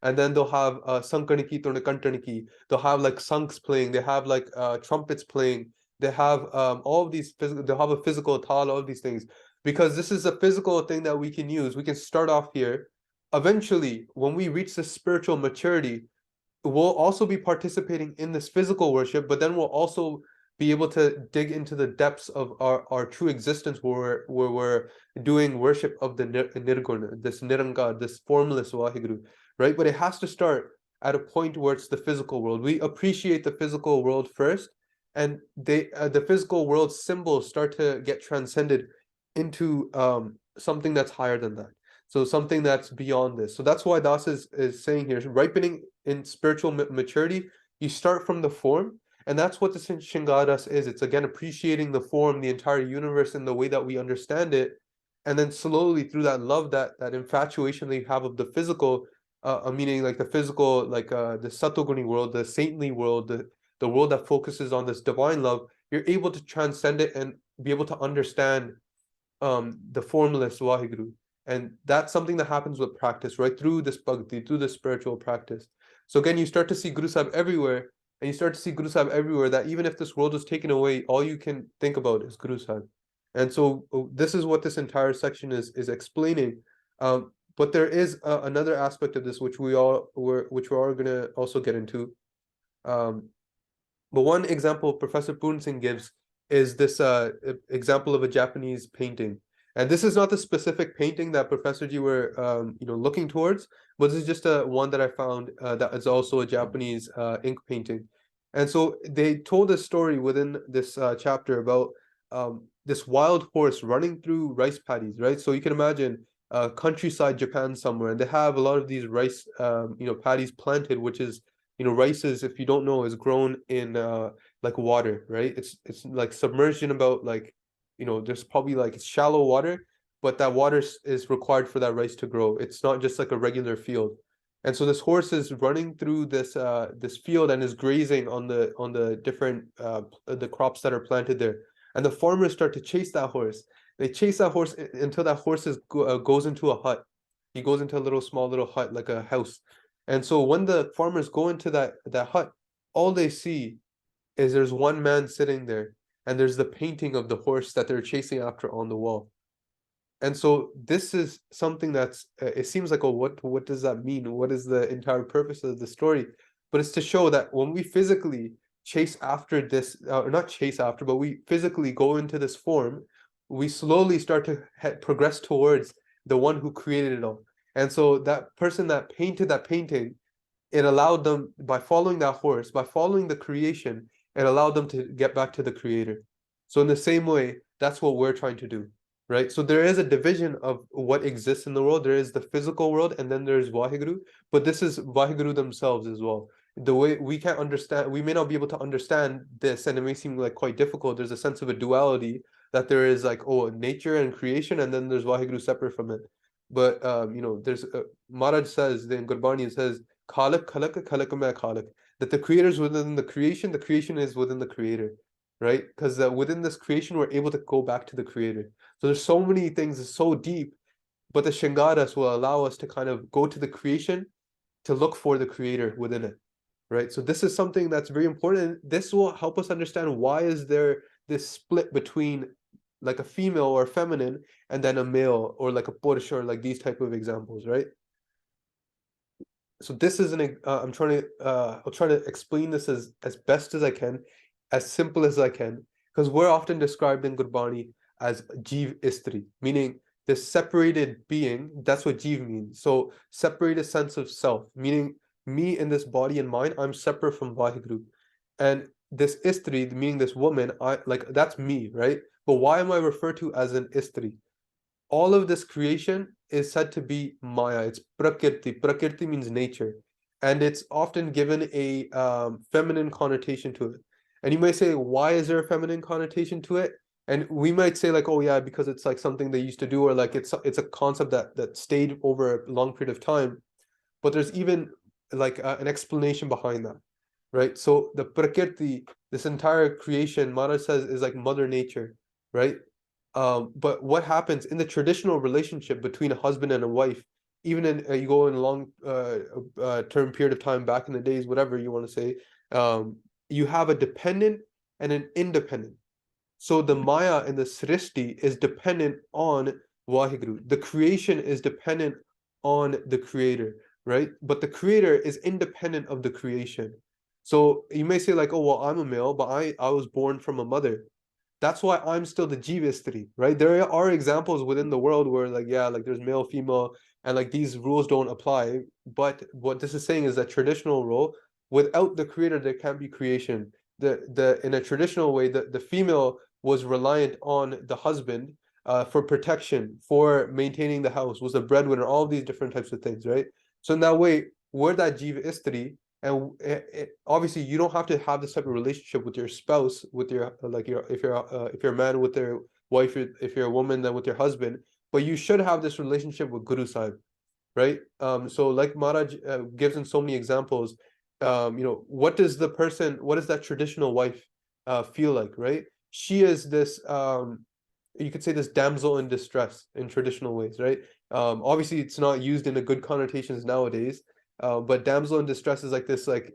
And then they'll have Sankaniki Tornakantaniki. They'll have like Sanks playing. They have like trumpets playing. They have all of these physical, they'll have a physical tal, all of these things. because this is a physical thing that we can use. We can start off here. Eventually, when we reach the spiritual maturity, we'll also be participating in this physical worship, but then we'll also be able to dig into the depths of our true existence, where we're doing worship of the Nirguna, this Nirankar, this formless Vaheguru, right? But it has to start at a point where it's the physical world. We appreciate the physical world first, and the physical world symbols start to get transcended into something that's higher than that. So something that's beyond this. So that's why Das is saying here, ripening in spiritual maturity, you start from the form, and that's what the Shingaras is. It's again appreciating the form, the entire universe in the way that we understand it, and then slowly through that love, that infatuation that you have of the physical, meaning like the physical, like the Satoguni world, the saintly world, the world that focuses on this divine love, you're able to transcend it and be able to understand the formless Waheguru. And that's something that happens with practice, right? Through this bhakti, through the spiritual practice. So again, you start to see Guru Sahib everywhere, and you start to see Guru Sahib everywhere, that even if this world was taken away, all you can think about is Guru Sahib. And so this is what this entire section is explaining. But there is another aspect of this which we are going to also get into. But one example Professor Puran Singh gives is this example of a Japanese painting. And this is not the specific painting that Professor Ji were looking towards, but this is just one that I found that is also a Japanese ink painting. And so they told a story within this chapter about this wild horse running through rice paddies, right? So you can imagine countryside Japan somewhere, and they have a lot of these rice paddies planted, which is rice is, if you don't know, is grown in like water, right? It's like submerged in about like there's probably like it's shallow water, but that water is required for that rice to grow. It's not just like a regular field. And so this horse is running through this field and is grazing on the different the crops that are planted there. And the farmers start to chase that horse. They chase that horse until that horse goes into a hut. He goes into a small little hut, like a house. And so when the farmers go into that hut, all they see is there's one man sitting there, and there's the painting of the horse that they're chasing after on the wall. And so this is something that's it seems like, oh, what does that mean? What is the entire purpose of the story? But it's to show that when we physically chase after this, or not chase after, but we physically go into this form, we slowly start to progress towards the one who created it all. And so that person that painted that painting, it allowed them, by following that horse, by following the creation, it allowed them to get back to the creator. So in the same way, that's what we're trying to do, right? So there is a division of what exists in the world. There is the physical world, and then there's Vaheguru, but this is Vaheguru themselves as well. The way we can't understand, we may not be able to understand this, and it may seem like quite difficult. There's a sense of a duality, that there is like, oh, nature and creation, and then there's Vaheguru separate from it. But there's Maharaj says in Gurbani, it says Khalik Khalak Khalak Mein Khalik, that the creator is within the creation is within the creator, right? Because within this creation we're able to go back to the creator. So there's so many things, it's so deep, but the Shingaras will allow us to kind of go to the creation to look for the creator within it, right? So this is something that's very important. This will help us understand why is there this split between like a female or feminine and then a male, or like a Purush, or like these type of examples, right? So this is I'll try to explain this as best as I can, as simple as I can, because we're often described in Gurbani as Jeev Istri, meaning this separated being. That's what Jeev means. So separated sense of self, meaning me in this body and mind, I'm separate from Vaheguru. And this Istri, meaning this woman, that's me, right? But why am I referred to as an Istri? All of this creation is said to be Maya. It's Prakriti. Prakriti means nature. And it's often given a feminine connotation to it. And you might say, why is there a feminine connotation to it? And we might say like, oh yeah, because it's like something they used to do, or like it's a concept that stayed over a long period of time. But there's even like an explanation behind that, right? So the Prakriti, this entire creation, Maharaj says, is like Mother Nature, right? But what happens in the traditional relationship between a husband and a wife, even in you go in a long term period of time back in the days, whatever you want to say, you have a dependent and an independent. So the Maya and the Srishti is dependent on Vaheguru. The creation is dependent on the creator, right? But the creator is independent of the creation. So you may say like, oh, well, I'm a male, but I was born from a mother. That's why I'm still the Jivistri, right? There are examples within the world where like, yeah, like there's male, female, and like these rules don't apply. But what this is saying is that traditional role, without the creator, there can't be creation. The in a traditional way, the female was reliant on the husband for protection, for maintaining the house, was a breadwinner, all of these different types of things, right? So in that way, we're that Jivistri, and obviously you don't have to have this type of relationship with your spouse, with your like your if you're a man with their wife, if you're a woman then with your husband, but you should have this relationship with Guru Sahib, right? So like Maharaj gives in so many examples, what does that traditional wife feel like, right? She is this you could say this damsel in distress in traditional ways, right? Obviously it's not used in a good connotations nowadays, but damsel in distress is like this like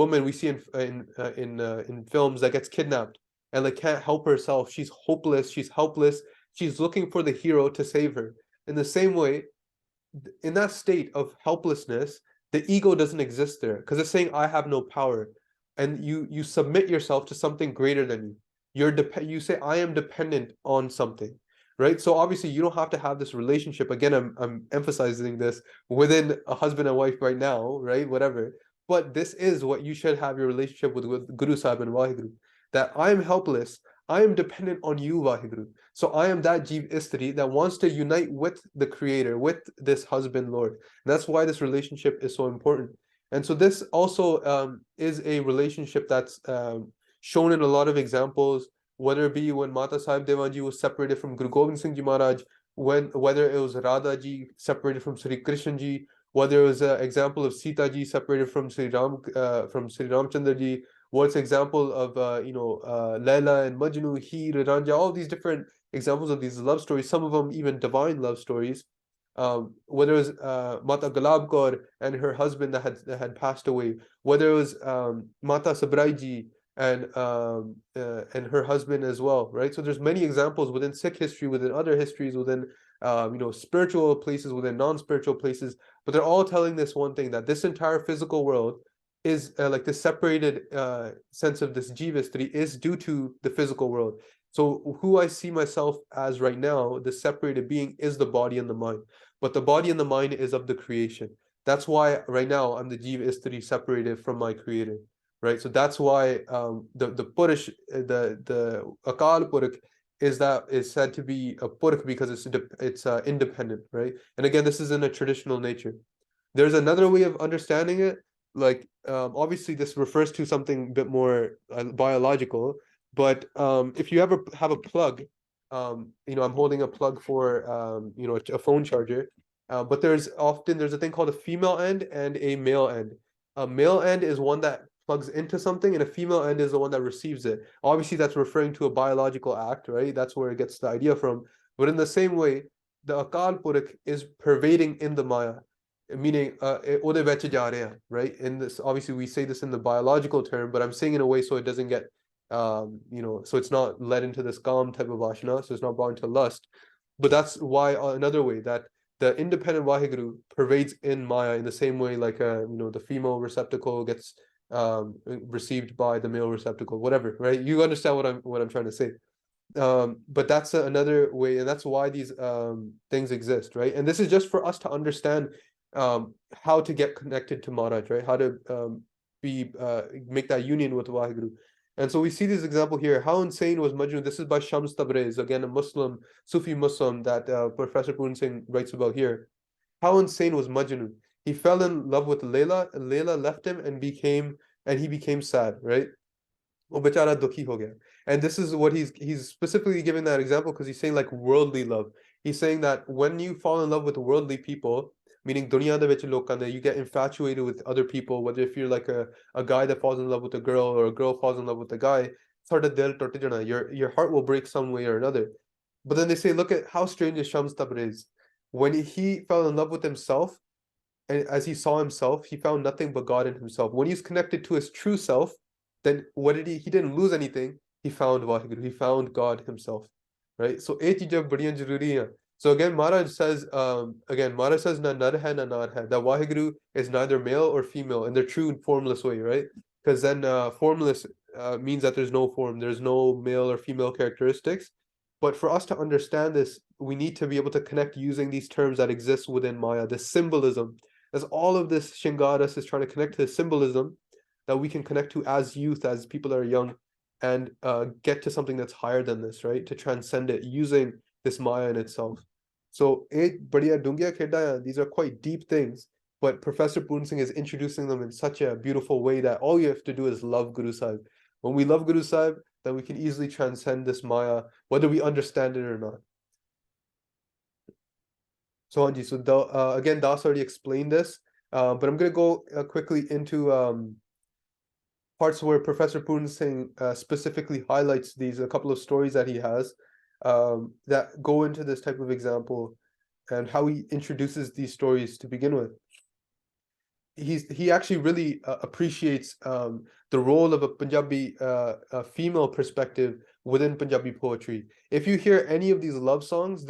woman we see in films that gets kidnapped and like can't help herself. She's hopeless. She's helpless. She's looking for the hero to save her. In the same way, in that state of helplessness, the ego doesn't exist there because it's saying I have no power, and you submit yourself to something greater than you. You say I am dependent on something, right? So obviously you don't have to have this relationship. Again, I'm emphasizing this within a husband and wife right now, right? Whatever. But this is what you should have your relationship with Guru Sahib and Vaheguru. That I am helpless. I am dependent on you, Vaheguru. So I am that Jeev Istri that wants to unite with the Creator, with this husband, Lord. And that's why this relationship is so important. And so this also is a relationship that's shown in a lot of examples, whether it be when Mata Sahib Devanji was separated from Guru Gobind Singh Ji Maharaj, whether it was Radha Ji separated from Sri Krishna Ji, whether it was an example of Sita Ji separated from Sri Ramchandra Ji, what's example of Laila and Majnu, Heer, Ranja, all these different examples of these love stories, some of them even divine love stories. Whether it was Mata Galab Kaur and her husband that had passed away, whether it was Mata Sabraiji and her husband as well, right? So there's many examples within Sikh history, within other histories, within spiritual places, within non-spiritual places, but they're all telling this one thing, that this entire physical world is like this separated sense of this jivistri is due to the physical world. So who I see myself as right now, the separated being, is the body and the mind. But the body and the mind is of the creation. That's why right now I'm the jiva istri separated from my creator, right? So that's why the Purush, the Akal Purakh is said to be a Purakh because it's independent, right? And again, this is in a traditional nature. There's another way of understanding it, like obviously this refers to something a bit more biological, but if you ever have a plug, I'm holding a plug for a phone charger, but there's a thing called a female end and a male end. A male end is one that plugs into something, and a female end is the one that receives it. Obviously that's referring to a biological act, right? That's where it gets the idea from. But in the same way, the Akal Purakh is pervading in the Maya, meaning ਉਹਦੇ ਵਿੱਚ ਜਾ ਰਿਹਾ, right? In this, obviously we say this in the biological term, but I'm saying in a way so it doesn't get so it's not led into this calm type of ashna, so it's not brought into lust. But that's why another way that the independent Vaheguru pervades in Maya in the same way like the female receptacle gets received by the male receptacle, whatever, right? You understand what I'm trying to say. But that's another way, and that's why these things exist, right? And this is just for us to understand how to get connected to Maharaj, right? How to make that union with Vaheguru. And so we see this example here. How insane was Majnun? This is by Shams Tabriz, again a Muslim, Sufi Muslim that Professor Puran Singh writes about here. How insane was Majnun? He fell in love with Layla, and Layla left him and he became sad, right? वो बेचारा दुखी हो गया. And this is what he's specifically giving that example because he's saying like worldly love. He's saying that when you fall in love with worldly people, meaning dunya de vich lokan, you get infatuated with other people, whether if you're like a guy that falls in love with a girl or a girl falls in love with a guy, your heart will break some way or another. But then they say, look at how strange is Shams Tabriz. When he fell in love with himself, and as he saw himself, he found nothing but God in himself. When he's connected to his true self, then what did he didn't lose anything. he found Vaheguru, he found God himself, right? So eight चीजें बड़ियां जरूरी हैं. So again, Maharaj says na nar hai na nar hai, that Vaheguru is neither male or female in their true and formless way, right? Because then formless means that there's no form, there's no male or female characteristics. But for us to understand this, we need to be able to connect using these terms that exist within Maya, the symbolism. As all of this Shingaras is trying to connect to the symbolism that we can connect to as youth, as people are young, and get to something that's higher than this, right? To transcend it using this Maya in itself. So these are quite deep things, but Professor Puran Singh is introducing them in such a beautiful way that all you have to do is love Guru Sahib. When we love Guru Sahib, then we can easily transcend this Maya, whether we understand it or not. So Anji, so again, Das already explained this, but I'm going to go quickly into parts where Professor Puran Singh specifically highlights a couple of stories that he has that go into this type of example and how he introduces these stories to begin with. He actually really appreciates the role of a Punjabi female perspective within Punjabi poetry. If you hear any of these love songs,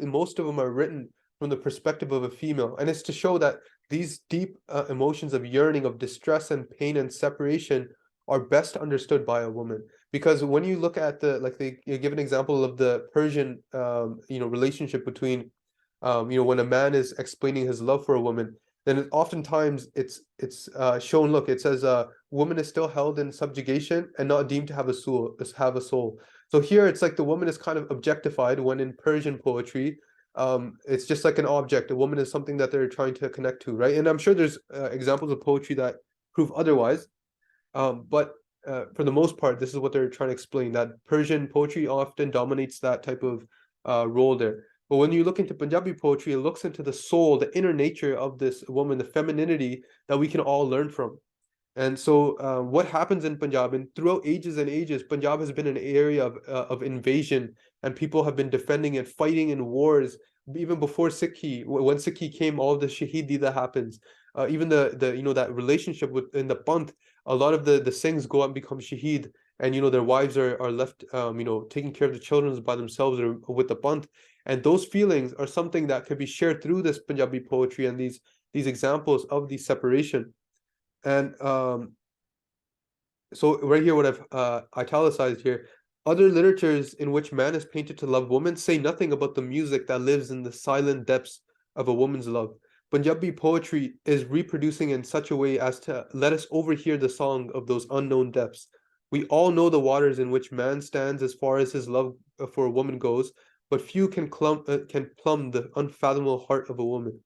most of them are written from the perspective of a female, and it's to show that these deep emotions of yearning, of distress and pain and separation are best understood by a woman. Because when you look at they give an example of the Persian relationship between when a man is explaining his love for a woman, then oftentimes it's shown. Look, it says woman is still held in subjugation and not deemed to have a soul. So here it's like the woman is kind of objectified, when in Persian poetry, it's just like an object. A woman is something that they're trying to connect to, right? And I'm sure there's examples of poetry that prove otherwise. But for the most part, this is what they're trying to explain, that Persian poetry often dominates that type of role there. But when you look into Punjabi poetry, it looks into the soul, the inner nature of this woman, the femininity that we can all learn from. And so, what happens in Punjab, and throughout ages and ages, Punjab has been an area of invasion, and people have been defending it, fighting in wars. Even before Sikhi, when Sikhi came, all the Shahidi that happens, even the that relationship in the Panth, a lot of the Singhs go out and become Shahid, and their wives are left taking care of the children by themselves or with the Panth, and those feelings are something that could be shared through this Punjabi poetry and these examples of the separation. And so right here, what I've italicized here, other literatures in which man is painted to love woman say nothing about the music that lives in the silent depths of a woman's love. Punjabi poetry is reproducing in such a way as to let us overhear the song of those unknown depths. We all know the waters in which man stands as far as his love for a woman goes, but few can plumb the unfathomable heart of a woman.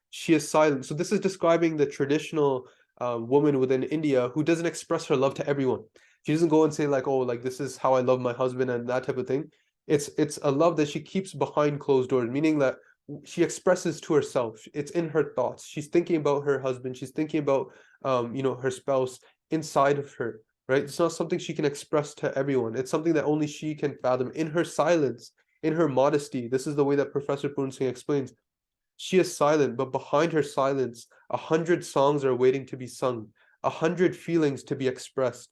She is silent. So this is describing the traditional woman within India who doesn't express her love to everyone. She doesn't go and say like, oh, like this is how I love my husband and that type of thing. It's a love that she keeps behind closed doors, meaning that she expresses to herself. It's in her thoughts. She's thinking about her husband. She's thinking about her spouse inside of her, right? It's not something she can express to everyone. It's something that only she can fathom in her silence, in her modesty. This is the way that Professor Puran Singh explains. She is silent, but behind her silence, 100 songs are waiting to be sung, 100 feelings to be expressed.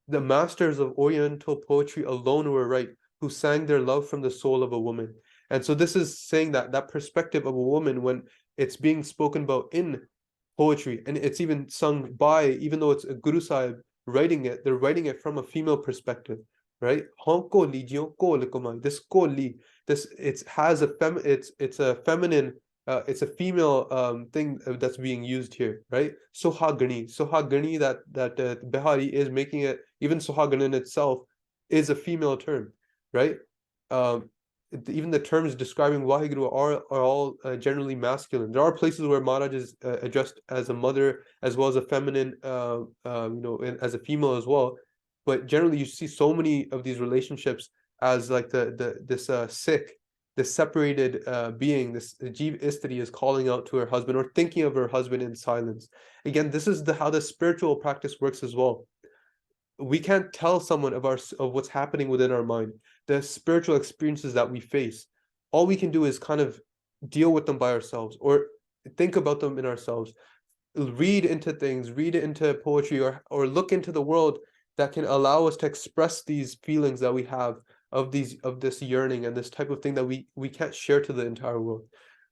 The masters of Oriental poetry alone were right, who sang their love from the soul of a woman. And so this is saying that perspective of a woman, when it's being spoken about in poetry, and it's even sung by, even though it's a Guru Sahib writing it, they're writing it from a female perspective, right? This koli, this it's a feminine, it's a female thing that's being used here, right? Sohagani, that Behari is making it, even Sohagan in itself is a female term, right? Um, even the terms describing Waheguru are all generally masculine. There are places where Maharaj is addressed as a mother as well as a feminine, as a female as well. But generally, you see so many of these relationships as like this Sikh, this separated being, this Jeev Istri is calling out to her husband or thinking of her husband in silence. Again, this is how the spiritual practice works as well. We can't tell someone of what's happening within our mind, the spiritual experiences that we face. All we can do is kind of deal with them by ourselves, or think about them in ourselves, read into things, read into poetry, or look into the world that can allow us to express these feelings that we have of this yearning and this type of thing that we can't share to the entire world,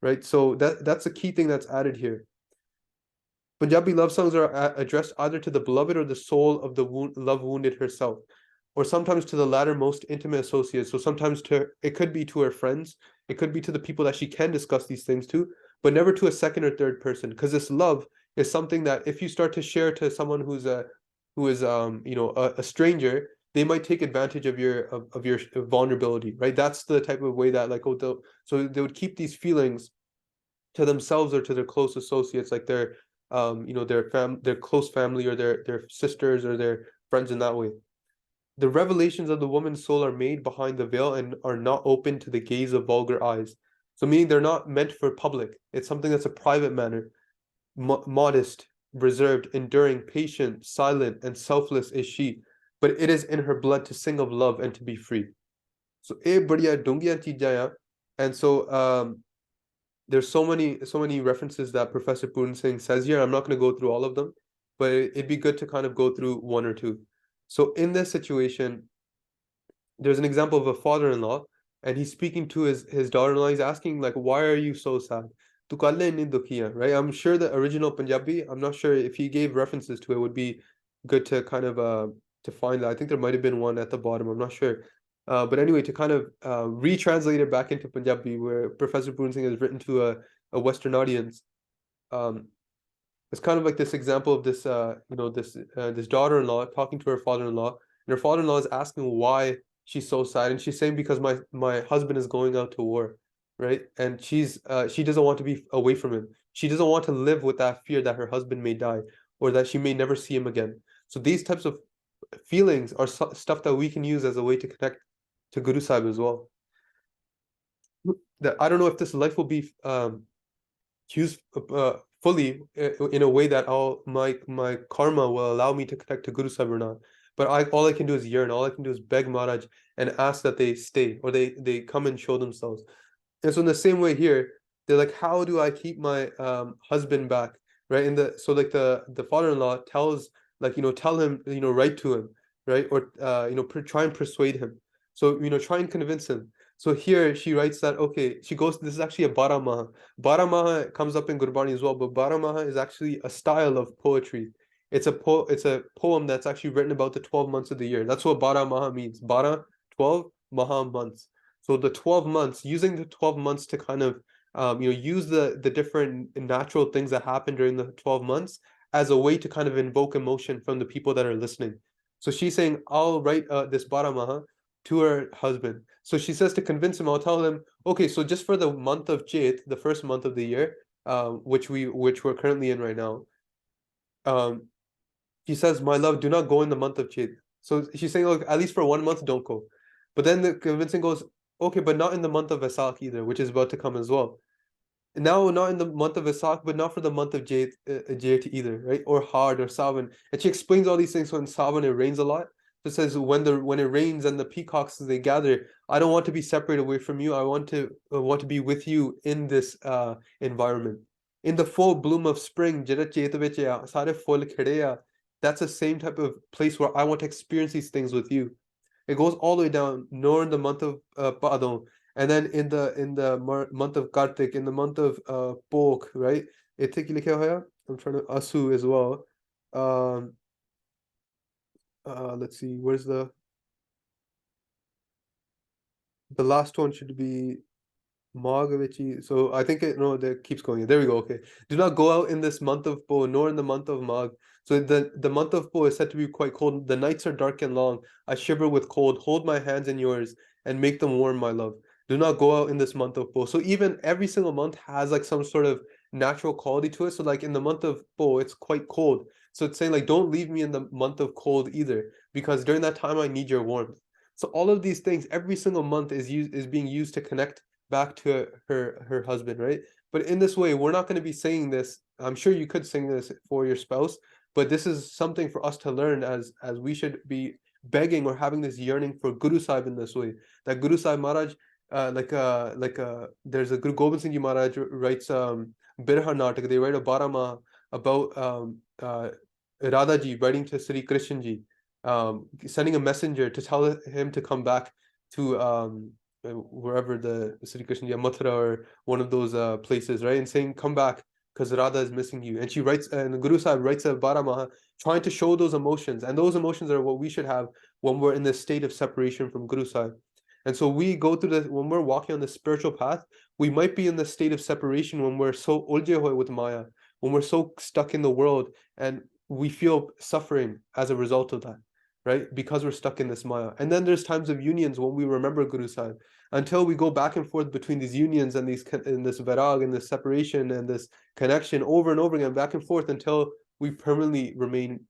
right? So that's a key thing that's added here. Punjabi love songs are addressed either to the beloved or the soul of the love wounded herself, or sometimes to the latter most intimate associates. So sometimes it could be to her friends, it could be to the people that she can discuss these things to, but never to a second or third person, because this love is something that if you start to share to someone who is a stranger, they might take advantage of your vulnerability, right? That's the type of way that so they would keep these feelings to themselves or to their close associates, like their close family or their sisters or their friends in that way. The revelations of the woman's soul are made behind the veil and are not open to the gaze of vulgar eyes. So meaning they're not meant for public. It's something that's a private manner, modest, reserved, enduring, patient, silent, and selfless is she. But it is in her blood to sing of love and to be free. So ਇਹ ਬੜੀਆਂ ਡੂੰਘੀਆਂ ਚੀਜ਼ਾਂ ਆ. And so there's so many references that Professor Puran Singh says here. I'm not going to go through all of them, but it'd be good to kind of go through one or two. So in this situation, there's an example of a father-in-law, and he's speaking to his daughter-in-law. He's asking, like, why are you so sad? Tu kalle inni dukhi hai, right? I'm sure the original Punjabi, I'm not sure if he gave references to it, would be good to kind of to find that. I think there might have been one at the bottom. I'm not sure. But anyway, to kind of retranslate it back into Punjabi, where Professor Puran Singh has written to a Western audience, um, it's kind of like this example of this daughter-in-law talking to her father-in-law, and her father-in-law is asking why she's so sad, and she's saying because my husband is going out to war, right? And she doesn't want to be away from him. She doesn't want to live with that fear that her husband may die or that she may never see him again. So these types of feelings are stuff that we can use as a way to connect to Guru Sahib as well. That I don't know if this life will be used fully in a way that my karma will allow me to connect to Guru Sahib or not. But all I can do is yearn. All I can do is beg Maharaj and ask that they stay or they come and show themselves. And so in the same way here, they're like, how do I keep my husband back, right? So like the father-in-law tells, like, tell him, write to him, right? Or try and persuade him. So try and convince him. So here she writes that, okay, this is actually a Baramaha. Baramaha comes up in Gurbani as well, but Baramaha is actually a style of poetry. It's a poem that's actually written about the 12 months of the year. That's what Baramaha means. Bara, 12, Maha, months. So the 12 months, using the 12 months to kind of use the different natural things that happen during the 12 months as a way to kind of invoke emotion from the people that are listening. So she's saying, I'll write this Baramaha to her husband. So she says to convince him, I'll tell him, okay, so just for the month of Chet, the first month of the year, which we're currently in right now, she says, my love, do not go in the month of Chet. So she's saying, look, at least for 1 month, don't go. But then the convincing goes, okay, but not in the month of Vesak either, which is about to come as well. Now, not in the month of Vesak, but not for the month of Jait either, right? Or Hard or Savan. And she explains all these things. So in Savan, it rains a lot. So it says when it rains and the peacocks they gather, I don't want to be separated away from you. I want to be with you in this environment. In the full bloom of spring, that's the same type of place where I want to experience these things with you. It goes all the way down, nor in the month of Padon, and then in the month of Kartik, in the month of Pok, right? I'm trying to Asu as well. Let's see, where's the last one should be Magavichi. So I think that keeps going. There we go. Okay. Do not go out in this month of Po, nor in the month of Mag. So the month of Po is said to be quite cold. The nights are dark and long. I shiver with cold. Hold my hands in yours and make them warm, my love. Do not go out in this month of Po. So even every single month has like some sort of natural quality to it. So like in the month of Po, it's quite cold. So it's saying like, don't leave me in the month of cold either, because during that time I need your warmth. So all of these things, every single month is being used to connect back to her husband, right? But in this way, we're not going to be saying this. I'm sure you could sing this for your spouse, but this is something for us to learn as we should be begging or having this yearning for Guru Sahib in this way. That Guru Sahib Maharaj, there's a Guru Gobind Singh Ji Maharaj writes Birha Natak. They write a Barama about Radha Ji writing to Sri Krishna Ji. sending a messenger to tell him to come back to wherever the Sri Krishna, Mathura or one of those places, right? And saying, come back because Radha is missing you. And she writes, and the Guru Sahib writes a Baramaha trying to show those emotions. And those emotions are what we should have when we're in this state of separation from Guru Sahib. And so we go through the, when we're walking on the spiritual path, we might be in the state of separation when we're so ulje hoye with Maya, when we're so stuck in the world and we feel suffering as a result of that, right? Because we're stuck in this Maya. And then there's times of unions when we remember Guru Sahib. Until we go back and forth between these unions and these in this virag and this separation and this connection over and over again, back and forth until we permanently remain,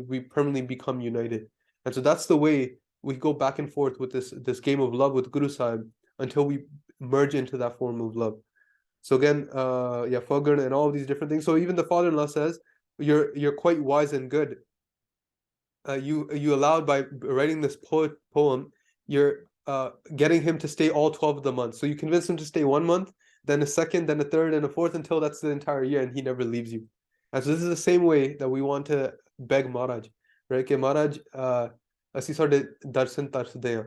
we permanently become united. And so that's the way we go back and forth with this game of love with Guru Sahib until we merge into that form of love. So again, yeah, Fagan and all of these different things. So even the father-in-law says, you're quite wise and good. You allowed by writing this poem, you're getting him to stay all 12 of the months. So you convince him to stay 1 month, then a second, then a third, and a fourth until that's the entire year, and he never leaves you. And so this is the same way that we want to beg Maharaj, right? Ke Maharaj, ਅਸੀਂ ਤੁਹਾਡੇ ਦਰਸ਼ਨ ਤਰਸਦੇ ਹਾਂ,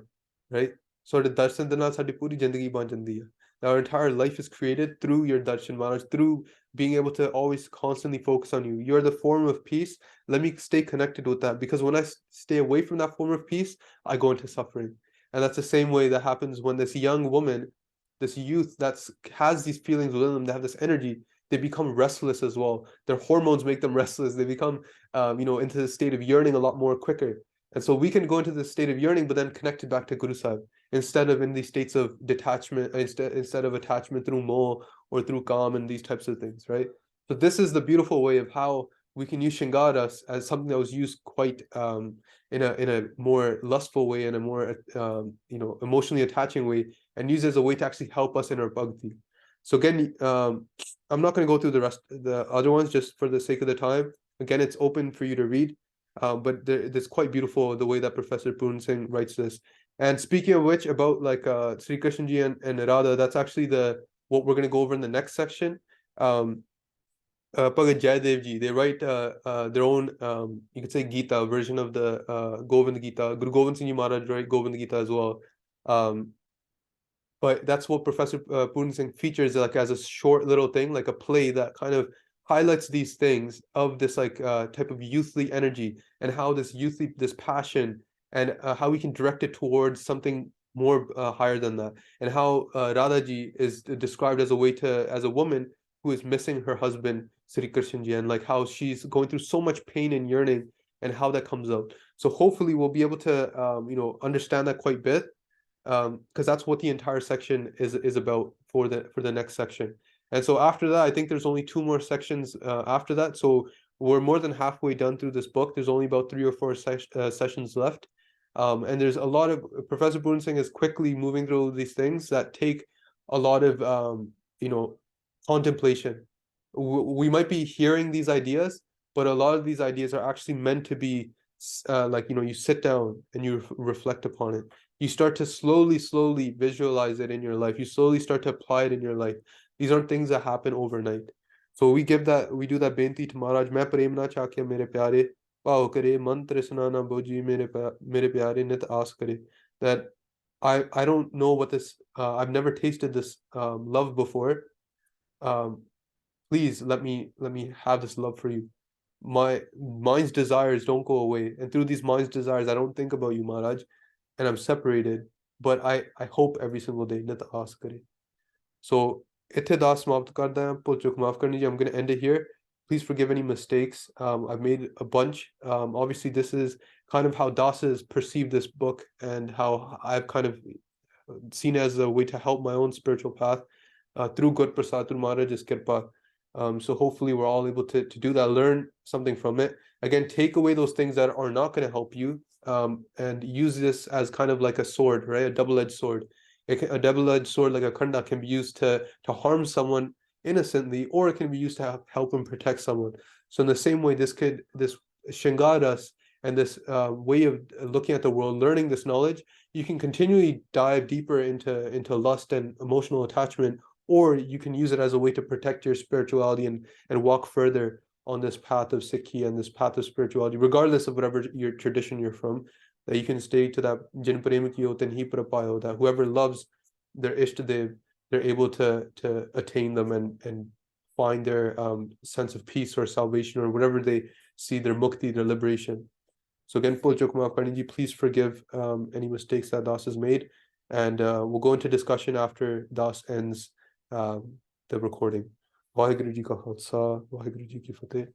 right? ਤੁਹਾਡੇ ਦਰਸ਼ਨ ਦੇ ਨਾਲ ਸਾਡੀ ਪੂਰੀ ਜ਼ਿੰਦਗੀ ਬਣ ਜਾਂਦੀ ਹੈ. Our entire life is created through your darshan, Maharaj, through being able to always constantly focus on you. You're the form of peace. Let me stay connected with that, because when I stay away from that form of peace, I go into suffering. And that's the same way that happens when this young woman, this youth that has these feelings within them, they have this energy, they become restless as well. Their hormones make them restless. They become, into the state of yearning a lot more quicker. And so we can go into this state of yearning, but then connect it back to Guru Sahib instead of in these states of detachment, instead of attachment through moh or through kam and these types of things, right? So this is the beautiful way of how we can use Shingaar as something that was used quite in a more lustful way and a more emotionally attaching way, and use it as a way to actually help us in our bhakti. So again, I'm not going to go through the rest, the other ones, just for the sake of the time. Again, it's open for you to read. But it's quite beautiful the way that Professor Puran Singh writes this. And speaking of which, about like Sri Krishna ji and Radha, that's actually what we're going to go over in the next section. Bhagat Jayadev ji, they write their own, you could say, Gita version of the Govind Gita. Guru Govind Singh ji Maharaj write Govind Gita as well. But that's what Professor Puran Singh features, like as a short little thing, like a play that kind of highlights these things of this like type of youthly energy, and how this passion, and how we can direct it towards something more higher than that, and how Radhaji is described as a woman who is missing her husband Sri Krishna ji, and like how she's going through so much pain and yearning, and how that comes out. So hopefully we'll be able to understand that quite a bit, because that's what the entire section is about for the next section. And so after that, I think there's only 2 more sections after that. So we're more than halfway done through this book. There's only about 3 or 4 sessions left. And there's a lot of, Professor Puran Singh is quickly moving through these things that take a lot of, contemplation. We might be hearing these ideas, but a lot of these ideas are actually meant to be you sit down and you reflect upon it. You start to slowly visualize it in your life. You slowly start to apply it in your life. These aren't things that happen overnight. So we do that benti to Maharaj, main prem na chakya mere pyare, pao kare mantra sanana boji mere pyare nit aas kare. That I don't know what this, I've never tasted this love before. Please let me have this love for you. My mind's desires don't go away, and through these mind's desires, I don't think about you, Maharaj, and I'm separated, but I hope every single day nit aas kare. So ਇੱਥੇ ਦਾਸ ਸਮਾਪਤ ਕਰਦਾ ਹਾਂ, ਭੁੱਲ ਚੁੱਕ ਮਾਫ ਕਰਨੀ ਜੀ. I'm going to end it here. Please forgive any mistakes. I've made a bunch. Obviously, this is kind of how Dasas perceive this book, and how I've kind of seen it as a way to help my own spiritual path through Good Prasad, through Maharaj's Kirpa. So hopefully we're all able to do that, learn something from it. Again, take away those things that are not going to help you, and use this as kind of like a sword, right? A double-edged sword. A double-edged sword like a khanda can be used to harm someone innocently, or it can be used to help and protect someone. So in the same way, this Shingaras and this way of looking at the world, learning this knowledge, you can continually dive deeper into lust and emotional attachment, or you can use it as a way to protect your spirituality and walk further on this path of Sikhi and this path of spirituality, regardless of whatever your tradition you're from, that you can stay to that jin prem ki ho tin hi prapayo, that whoever loves their ishtadev, they're able to attain them and find their sense of peace or salvation or whatever they see, their mukti, their liberation. So again, please forgive any mistakes that Das has made, and we'll go into discussion after Das ends the recording. Vaheguru Ji Ka Khalsa, Vaheguru Ji Ki Fateh.